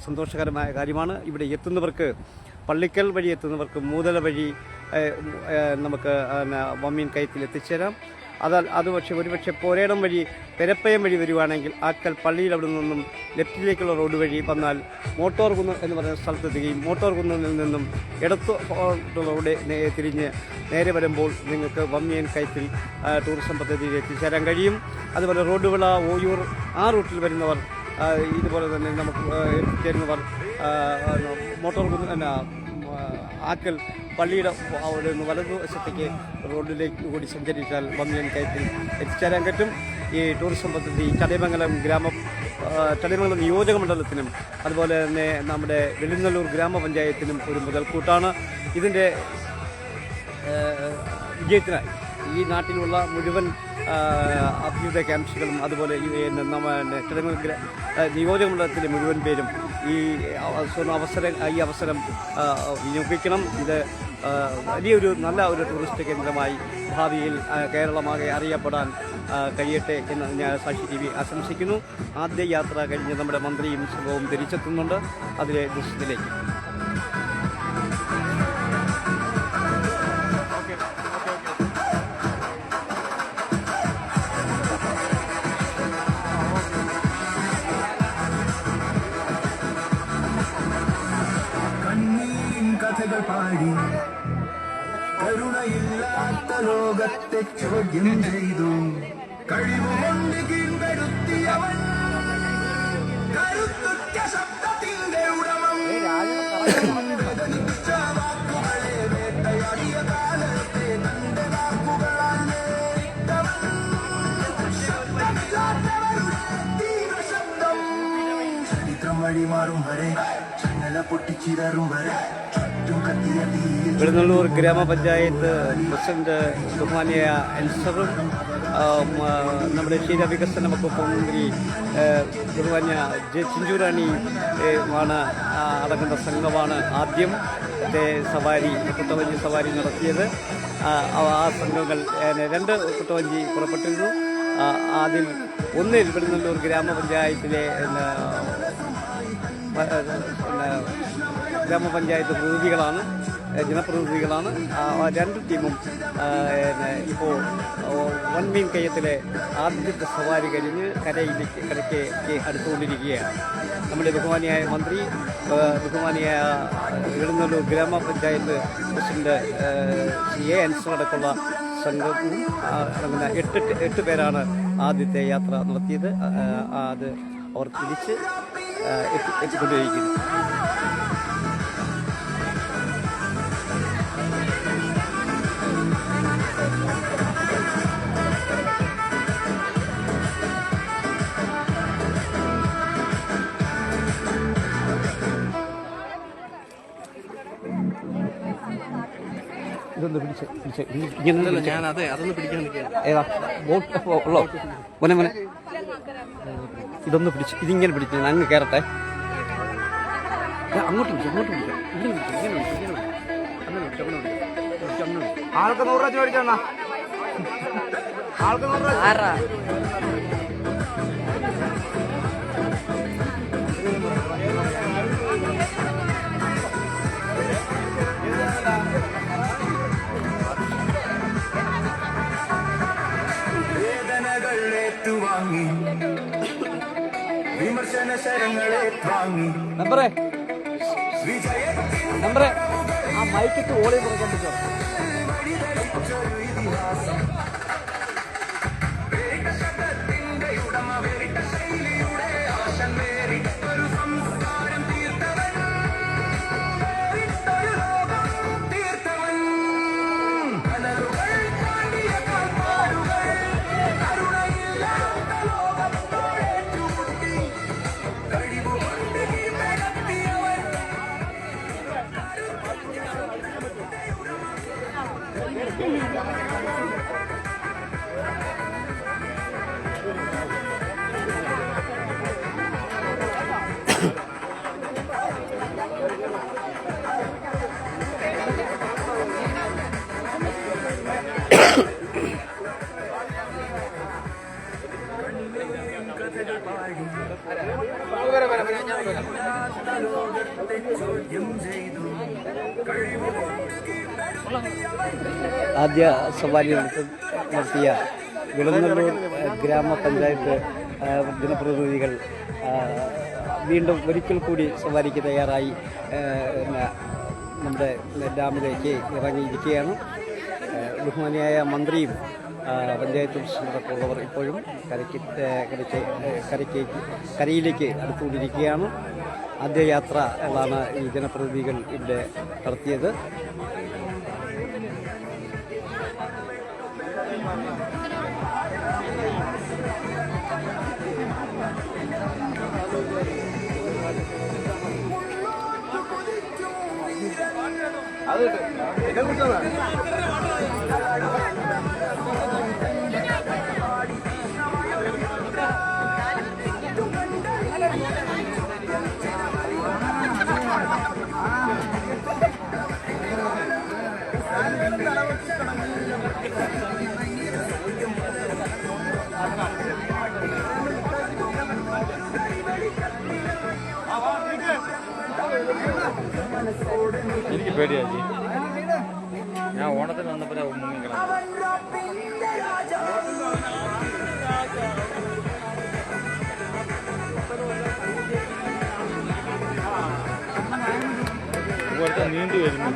സന്തോഷകരമായ കാര്യമാണ്. ഇവിടെ എത്തുന്നവർക്ക്, പള്ളിക്കൽ വഴി എത്തുന്നവർക്ക് മൂതല വഴി നമുക്ക് വൻമീൻ കയത്തിൽ എത്തിച്ചേരാം. അത് ഒരുപക്ഷെ പോരേടം വഴി പെരപ്പയം വഴി വരുവാണെങ്കിൽ ആക്കൽ പള്ളിയിൽ അവിടെ നിന്നും ലെഫ്റ്റിലേക്കുള്ള റോഡ് വഴി വന്നാൽ മോട്ടോർ കുന്ന് എന്ന് പറയുന്ന സ്ഥലത്തെത്തുകയും മോട്ടോർ കുന്നിൽ നിന്നും ഇടത്തോട്ടുള്ള റോഡ് തിരിഞ്ഞ് നേരെ വരുമ്പോൾ നിങ്ങൾക്ക് വൻമീൻ കയത്തിൽ ടൂറിസം പദ്ധതിയിൽ എത്തിച്ചേരാൻ കഴിയും. അതുപോലെ റോഡുവിള, ഓയൂർ ആ റൂട്ടിൽ വരുന്നവർ, ഇതുപോലെ തന്നെ നമുക്ക് എത്തിച്ചേരുന്നവർ മോട്ടോർ കുന്ന് ആക്കൽ പള്ളിയുടെ അവിടെ നിന്ന് വലതുവശത്തേക്ക് റോഡിലേക്ക് കൂടി സഞ്ചരിച്ചാൽ വൻമീൻ കയത്തിൽ എത്തിച്ചേരാൻ പറ്റും. ഈ ടൂറിസം പദ്ധതി ചടയമംഗലം നിയോജക മണ്ഡലത്തിനും അതുപോലെ തന്നെ നമ്മുടെ വെളുന്നല്ലൂർ ഗ്രാമപഞ്ചായത്തിനും ഒരു മുതൽക്കൂട്ടാണ്. ഇതിൻ്റെ വിജയത്തിനായി ഈ നാട്ടിലുള്ള മുഴുവൻ അഭ്യുദയകാംക്ഷികളും അതുപോലെ നിയോജക മണ്ഡലത്തിലെ മുഴുവൻ പേരും ഈ അവസരം വിനിയോഗിക്കണം. ഇത് വലിയൊരു നല്ല ഒരു ടൂറിസ്റ്റ് കേന്ദ്രമായി ഭാവിയിൽ കേരളമാകെ അറിയപ്പെടാൻ കഴിയട്ടെ എന്ന് ഞാൻ സാക്ഷി TV ആശംസിക്കുന്നു. ആദ്യ യാത്ര കഴിഞ്ഞ് നമ്മുടെ മന്ത്രിയും സംഘവും തിരിച്ചെത്തുന്നുണ്ട് അതിലെ ദൃശ്യത്തിലേക്ക്.
കഥകൾ പാടി കരുണയില്ലാത്ത ലോകത്തെ ചോദ്യം ചെയ്തു കഴിവുകൊണ്ട് കീഴ്പ്പെടുത്തിയവൻ കരുത്തുറ്റ ശബ്ദത്തിന്റെ ഉടമം വേദനിപ്പിച്ച വാക്കുകളെ വേട്ടയാടിയ കാലത്തെ തന്റെ വാക്കുകളാൽ നേരിട്ടവൻ ശബ്ദമില്ലാത്തവരുടെ തീവ്ര ശബ്ദം ചരിത്രം വഴിമാറും വരെ പൊട്ടിച്ചിതറും വരെ
വെളുന്നല്ലൂർ ഗ്രാമപഞ്ചായത്ത് പ്രസിഡന്റ് ബഹുമാനിയായ അൻസറും നമ്മുടെ ക്ഷീരവികസന വകുപ്പ് മന്ത്രി ബഹുമാന്യ ചിഞ്ചുറാണി ആണ് അടങ്ങുന്ന സംഘമാണ് ആദ്യം കുട്ടവഞ്ചി സവാരി നടത്തിയത്. ആ സംഘങ്ങൾ 2 കുട്ടവഞ്ചി പുറപ്പെട്ടിരുന്നു. അതിൽ ഒന്നിൽ വെളുന്നല്ലൂർ ഗ്രാമപഞ്ചായത്തിലെ ഗ്രാമപഞ്ചായത്ത് ജനപ്രതിനിധികളാണ്. 2 ടീമും ഇപ്പോൾ വൻമീൻ കയത്തിലെ ആദ്യത്തെ സവാരി കഴിഞ്ഞ് കരയ്ക്ക് അടുത്തുകൊണ്ടിരിക്കുകയാണ്. നമ്മുടെ ബഹുമാനിയായ മന്ത്രി, ബഹുമാനിയായ വെളുന്നല്ലൂർ ഗ്രാമപഞ്ചായത്ത് പ്രസിഡന്റ് CA അൻസർ അടക്കമുള്ള സംഘവും അടങ്ങുന്ന 8 പേരാണ് ആദ്യത്തെ യാത്ര നടത്തിയത്. അത് അവർ തിരിച്ച് എത്തിക്കൊണ്ടിരിക്കുന്നു.
ഞാൻ അതൊന്ന് പിടിക്കാൻ നിൽക്കുകയാണ്.
ഏതാ ബോട്ട് ഉള്ളോ? മോനെ ഇതൊന്ന് പിടിച്ച് ഇതിങ്ങനെ പിടിച്ച് ഞാൻ അങ്ങ് കയറട്ടെ. അങ്ങോട്ട് പിടിച്ചു
ആൾക്ക് 100 രൂപ മേടിച്ചോണ്ണ. ആൾക്ക് 100 രൂപ.
നമ്പറേ ആ മൈക്കിട്ട് ഓളി കുറക്കാൻ പറ്റുമോ? ആദ്യ സവാരി നടത്തിയ വിളനല്ലൂർ ഗ്രാമപഞ്ചായത്ത് ജനപ്രതിനിധികൾ വീണ്ടും ഒരിക്കൽ കൂടി സവാരിക്ക് തയ്യാറായി നമ്മുടെ ഡാമിലേക്ക് ഇറങ്ങിയിരിക്കുകയാണ്. ബഹുമാനിയായ മന്ത്രിയും പഞ്ചായത്ത് പ്രസിഡന്റൊക്കെയുള്ളവർ ഇപ്പോഴും കരയിലേക്ക് അടുത്തുകൊണ്ടിരിക്കുകയാണ്. ആദ്യ യാത്രകളാണ് ഈ ജനപ്രതിനിധികൾ ഇവിടെ നടത്തിയത്.
എനിക്ക് പേടിയാക്കി. ഞാൻ ഓണത്തിന് വന്നപ്പോൾ മുങ്ങിക്കണം. നീണ്ടു വരുന്നു.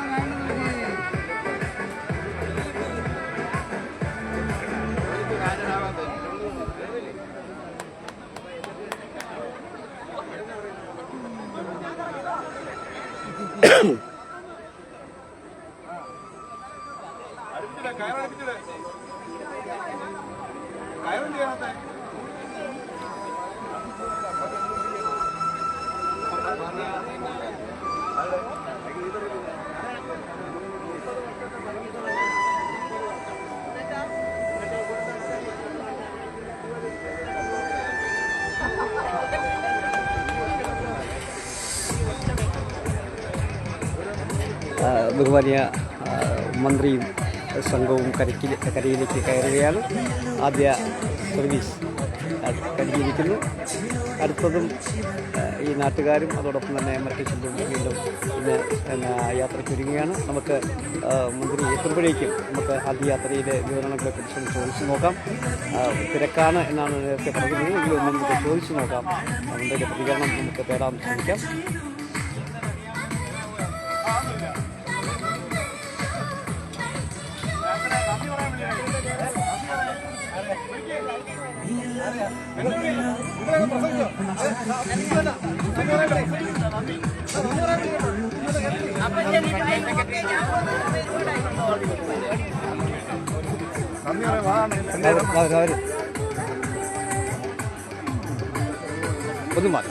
ബഹുമാനിയ മന്ത്രിയും സംഘവും കരയിലേക്ക് കയറുകയാണ്. ആദ്യ സർവീസ് കഴിഞ്ഞിരിക്കുന്നു. അടുത്തതും ഈ നാട്ടുകാരും അതോടൊപ്പം തന്നെ മറ്റു ചിലരും വീണ്ടും ഇന്ന് യാത്രയ്ക്കൊരുങ്ങുകയാണ്. നമുക്ക് മന്ത്രി എത്തുമ്പോഴേക്കും നമുക്ക് ആദ്യ യാത്രയിലെ വിവരണങ്ങളെക്കുറിച്ച് ചോദിച്ചു നോക്കാം. തിരക്കാണ് എന്നാണ് നേരത്തെ പറയുന്നത്. എങ്കിലും നമുക്ക് ചോദിച്ചു നോക്കാം. മന്ത്രിയുടെ പ്രതികരണം നമുക്ക് തേടാൻ ശ്രമിക്കാം. ഒന്ന് മാറി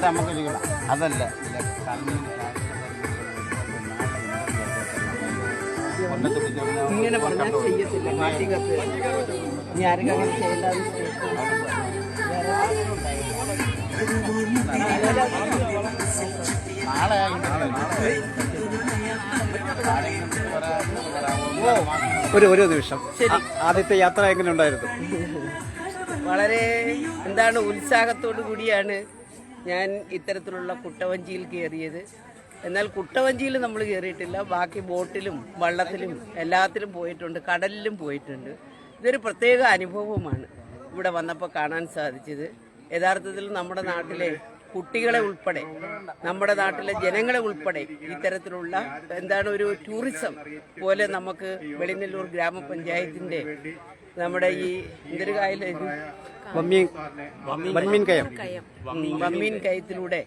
നമുക്ക് ഇരിക്കണം. അതല്ല
ഇങ്ങനെ പറഞ്ഞാൽ ചെയ്യത്തില്ല. മാറ്റിക്കത്ത് ഇനി ആർക്കും അങ്ങനെ ചെയ്യേണ്ടത്.
ഒരു നിമിഷം, ആദ്യത്തെ യാത്ര എങ്ങനെ ഉണ്ടായിരുന്നു?
വളരെ ഉത്സാഹത്തോടു കൂടിയാണ് ഞാൻ ഇത്തരത്തിലുള്ള കുട്ടവഞ്ചിയിൽ കയറിയത്. എന്നാൽ കുട്ടവഞ്ചിയിൽ നമ്മൾ കയറിയിട്ടില്ല. ബാക്കി ബോട്ടിലും വള്ളത്തിലും എല്ലാത്തിലും പോയിട്ടുണ്ട്, കടലിലും പോയിട്ടുണ്ട്. ഇതൊരു പ്രത്യേക അനുഭവമാണ് ഇവിടെ വന്നപ്പോൾ കാണാൻ സാധിച്ചത്. യഥാർത്ഥത്തിൽ നമ്മുടെ നാട്ടിലെ കുട്ടികളെ ഉൾപ്പെടെ, നമ്മുടെ നാട്ടിലെ ജനങ്ങളെ ഉൾപ്പെടെ ഇത്തരത്തിലുള്ള ഒരു ടൂറിസം പോലെ നമുക്ക് വെളിനെല്ലൂർ ഗ്രാമപഞ്ചായത്തിന്റെ നമ്മുടെ ഈ എന്തൊരു കായലായിരുന്നു, വമ്മീൻ കയത്തിലൂടെ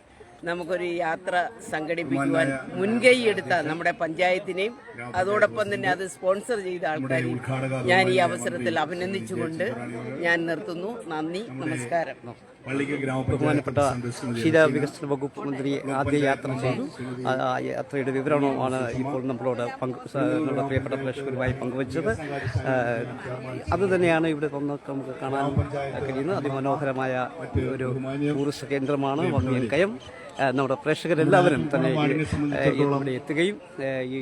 നമുക്കൊരു യാത്ര സംഘടിപ്പിക്കുവാൻ മുൻകൈ എടുത്ത നമ്മുടെ പഞ്ചായത്തിനെയും അതോടൊപ്പം തന്നെ അത് സ്പോൺസർ ചെയ്ത ആൾക്കാരെയും ഞാൻ ഈ അവസരത്തിൽ അഭിനന്ദിച്ചുകൊണ്ട് ഞാൻ നിർത്തുന്നു. നന്ദി, നമസ്കാരം.
ബഹുമാനപ്പെട്ട ക്ഷീരവികസന വകുപ്പ് മന്ത്രി ആദ്യ യാത്ര ചെയ്തു. ആ യാത്രയുടെ വിവരണമാണ് ഇപ്പോൾ നമ്മുടെ പ്രിയപ്പെട്ട പ്രേക്ഷകരുമായി പങ്കുവച്ചത്. അത് തന്നെയാണ് ഇവിടെ നമുക്ക് കാണാൻ കഴിയുന്നത്. അതിമനോഹരമായ ഒരു ടൂറിസ്റ്റ് കേന്ദ്രമാണ് വമ്മിയൻ കയം. നമ്മുടെ പ്രേക്ഷകരെല്ലാവരും തന്നെ ഇവിടെ എത്തുകയും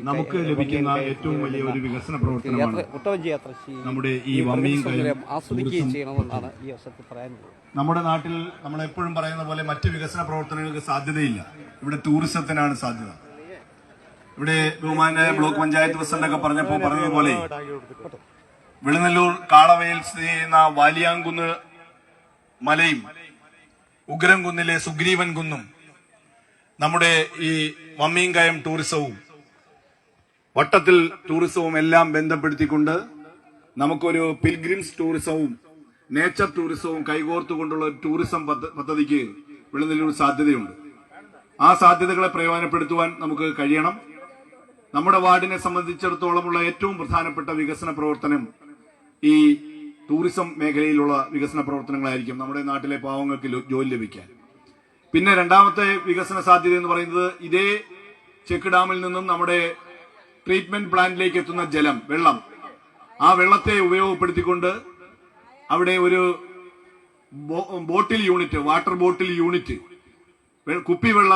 നമുക്ക് ലഭിക്കുന്ന ഏറ്റവും വലിയ ഒരു വികസന പ്രവർത്തനമാണ്
കുട്ടവഞ്ചി യാത്ര
നമ്മുടെ ഈ വമ്മിയൻ കയം
ആസ്വദിക്കുകയും ചെയ്യണമെന്നാണ് ഈ അവസരത്തിൽ പറയാനുള്ളത്.
നമ്മുടെ നാട്ടിൽ നമ്മൾ എപ്പോഴും പറയുന്ന പോലെ മറ്റ് വികസന പ്രവർത്തനങ്ങൾക്ക് സാധ്യതയില്ല. ഇവിടെ ടൂറിസത്തിനാണ് സാധ്യത. ഇവിടെ ബഹുമാനായ ബ്ലോക്ക് പഞ്ചായത്ത് പ്രസിഡന്റൊക്കെ പറഞ്ഞതുപോലെ വെളിനെല്ലൂർ കാളവയിൽ സ്ഥിതി ചെയ്യുന്ന വാലിയാങ്കുന്ന് മലയും ഉഗ്രം കുന്നിലെ സുഗ്രീവൻ കുന്നും നമ്മുടെ ഈ വമ്മീൻകയം ടൂറിസവും വട്ടത്തിൽ ടൂറിസവും എല്ലാം ബന്ധപ്പെടുത്തിക്കൊണ്ട് നമുക്കൊരു പിൽഗ്രിംസ് ടൂറിസവും നേച്ചർ ടൂറിസവും കൈകോർത്തുകൊണ്ടുള്ള ഒരു ടൂറിസം പദ്ധതിക്ക് വെളിനെല്ലൂർ സാധ്യതയുണ്ട്. ആ സാധ്യതകളെ പ്രയോജനപ്പെടുത്തുവാൻ നമുക്ക് കഴിയണം. നമ്മുടെ വാർഡിനെ സംബന്ധിച്ചിടത്തോളമുള്ള ഏറ്റവും പ്രധാനപ്പെട്ട വികസന പ്രവർത്തനം ഈ ടൂറിസം മേഖലയിലുള്ള വികസന പ്രവർത്തനങ്ങളായിരിക്കും നമ്മുടെ നാട്ടിലെ പാവങ്ങൾക്ക് ജോലി ലഭിക്കാൻ. പിന്നെ രണ്ടാമത്തെ വികസന സാധ്യത എന്ന് പറയുന്നത് ഇതേ ചെക്ക് ഡാമിൽ നിന്നും നമ്മുടെ ട്രീറ്റ്മെന്റ് പ്ലാന്റിലേക്ക് എത്തുന്ന വെള്ളം, ആ വെള്ളത്തെ ഉപയോഗപ്പെടുത്തിക്കൊണ്ട് അവിടെ ഒരു ബോട്ടിൽ യൂണിറ്റ്, വാട്ടർ ബോട്ടിൽ യൂണിറ്റ്, കുപ്പിവെള്ള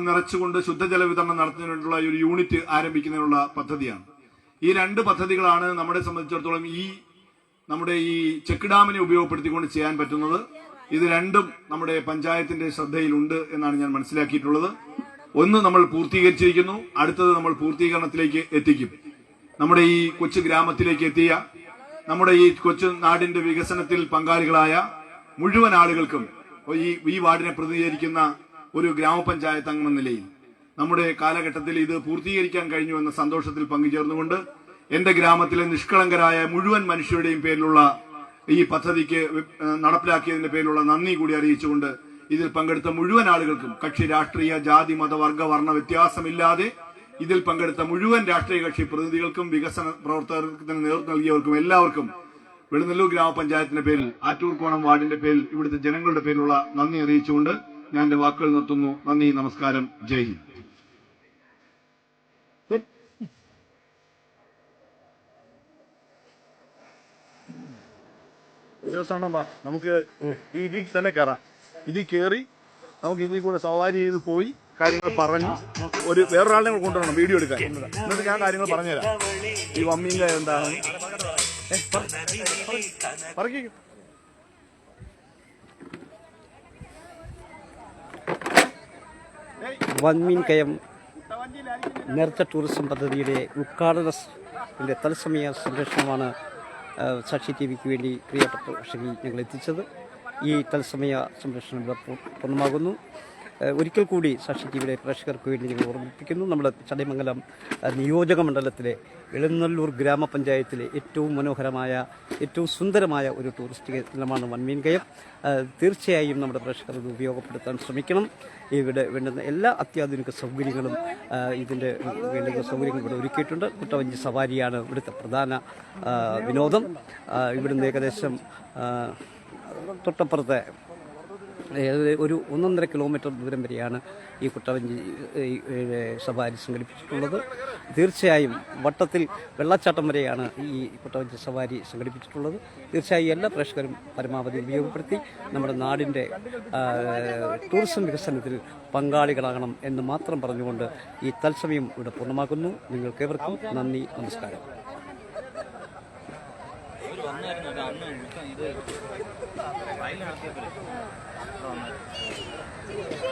നിറച്ചുകൊണ്ട് ശുദ്ധജല വിതരണം നടത്തുന്നതിനുള്ള ഒരു യൂണിറ്റ് ആരംഭിക്കുന്നതിനുള്ള പദ്ധതിയാണ്. ഈ രണ്ട് പദ്ധതികളാണ് നമ്മളെ സംബന്ധിച്ചിടത്തോളം നമ്മുടെ ഈ ചെക്ക് ഡാമിനെ ഉപയോഗപ്പെടുത്തിക്കൊണ്ട് ചെയ്യാൻ പറ്റുന്നത്. ഇത് രണ്ടും നമ്മുടെ പഞ്ചായത്തിന്റെ ശ്രദ്ധയിലുണ്ട് എന്നാണ് ഞാൻ മനസ്സിലാക്കിയിട്ടുള്ളത്. ഒന്ന് നമ്മൾ പൂർത്തീകരിച്ചിരിക്കുന്നു, അടുത്തത് നമ്മൾ പൂർത്തീകരണത്തിലേക്ക് എത്തിക്കും. നമ്മുടെ ഈ കൊച്ചു ഗ്രാമത്തിലേക്ക് എത്തിയ, നമ്മുടെ ഈ കൊച്ചു നാടിന്റെ വികസനത്തിൽ പങ്കാളികളായ മുഴുവൻ ആളുകൾക്കും ഈ വാർഡിനെ പ്രതിനിധീകരിക്കുന്ന ഒരു ഗ്രാമപഞ്ചായത്ത് അംഗം എന്ന നിലയിൽ നമ്മുടെ കാലഘട്ടത്തിൽ ഇത് പൂർത്തീകരിക്കാൻ കഴിഞ്ഞു എന്ന സന്തോഷത്തിൽ പങ്കുചേർന്നുകൊണ്ട് എന്റെ ഗ്രാമത്തിലെ നിഷ്കളങ്കരായ മുഴുവൻ മനുഷ്യരുടെയും പേരിലുള്ള ഈ പദ്ധതിക്ക് നടപ്പിലാക്കിയതിന്റെ പേരിലുള്ള നന്ദി കൂടി അറിയിച്ചുകൊണ്ട് ഇതിൽ പങ്കെടുത്ത മുഴുവൻ ആളുകൾക്കും, കക്ഷി രാഷ്ട്രീയ ജാതി മത വർഗ വർണ്ണ വ്യത്യാസമില്ലാതെ ഇതിൽ പങ്കെടുത്ത മുഴുവൻ രാഷ്ട്രീയ കക്ഷി പ്രതിനിധികൾക്കും വികസന പ്രവർത്തകർക്ക് നേതൃത്വം നൽകിയവർക്കും എല്ലാവർക്കും വെളിനെല്ലൂർ ഗ്രാമപഞ്ചായത്തിന്റെ പേരിൽ, ആറ്റൂർക്കോണം വാർഡിന്റെ പേരിൽ, ഇവിടുത്തെ ജനങ്ങളുടെ പേരിലുള്ള നന്ദി അറിയിച്ചുകൊണ്ട് ഞാൻ എന്റെ വാക്കുകൾ നിർത്തുന്നു. നന്ദി, നമസ്കാരം, ജയ് ഹിന്ദ്. നമുക്ക് ഈ ഇതിൽ തന്നെ കയറാം. ഇതിൽ കയറി നമുക്ക് ഇതിൽ കൂടെ സവാരി ചെയ്ത് പോയി കാര്യങ്ങൾ പറഞ്ഞ് വേറൊരാളിനെ കൊണ്ടുവരണം വീഡിയോ എടുക്കാൻ. എന്നിട്ട് ഞാൻ കാര്യങ്ങൾ പറഞ്ഞുതരാം. ഈ വമ്മീങ്ക എന്താണ് പറയും.
വമ്മീൻ കയം നേർച്ച ടൂറിസം പദ്ധതിയുടെ ഉദ്ഘാടനത്തിന്റെ തത്സമയ സംരക്ഷണമാണ് സാക്ഷി ടി വിക്ക് വേണ്ടി പ്രിയപ്പെട്ട പ്രേക്ഷകർ ഞങ്ങൾ എത്തിച്ചത്. ഈ തത്സമയ സംരക്ഷണം പൂർണ്ണമാകുന്നു. ഒരിക്കൽ കൂടി സാക്ഷി ടി വിയുടെ പ്രേക്ഷകർക്ക് വേണ്ടി ഞങ്ങൾ ഓർമ്മിപ്പിക്കുന്നു. നമ്മുടെ ചടയമംഗലം നിയോജക മണ്ഡലത്തിലെ വെളിനെല്ലൂർ ഗ്രാമപഞ്ചായത്തിലെ ഏറ്റവും മനോഹരമായ, ഏറ്റവും സുന്ദരമായ ഒരു ടൂറിസ്റ്റ് കേന്ദ്രമാണ് വമ്മീൻ കയം. തീർച്ചയായും നമ്മുടെ പ്രേക്ഷകർ ഇത് ഉപയോഗപ്പെടുത്താൻ ശ്രമിക്കണം. ഇവിടെ വേണ്ടുന്ന എല്ലാ അത്യാധുനിക സൗകര്യങ്ങളും ഇതിൻ്റെ വേണ്ടുന്ന സൗകര്യങ്ങൾ ഇവിടെ ഒരുക്കിയിട്ടുണ്ട്. കുട്ടവഞ്ചി സവാരിയാണ് ഇവിടുത്തെ പ്രധാന വിനോദം. ഇവിടുന്ന് ഏകദേശം തൊട്ടപ്പുറത്തെ ഒരു 1.5 കിലോമീറ്റർ ദൂരം വരെയാണ് ഈ കുട്ടവഞ്ചി സവാരി സംഘടിപ്പിച്ചിട്ടുള്ളത്. തീർച്ചയായും വട്ടത്തിൽ വെള്ളച്ചാട്ടം വരെയാണ് ഈ കുട്ടവഞ്ചി സവാരി സംഘടിപ്പിച്ചിട്ടുള്ളത്. തീർച്ചയായും എല്ലാ പ്രേക്ഷകരും പരമാവധി ഉപയോഗപ്പെടുത്തി നമ്മുടെ നാടിൻ്റെ ടൂറിസം വികസനത്തിൽ പങ്കാളികളാകണം എന്ന് മാത്രം പറഞ്ഞുകൊണ്ട് ഈ തത്സമയം ഇവിടെ പൂർണ്ണമാക്കുന്നു. നിങ്ങൾക്കേവർക്കും നന്ദി, നമസ്കാരം.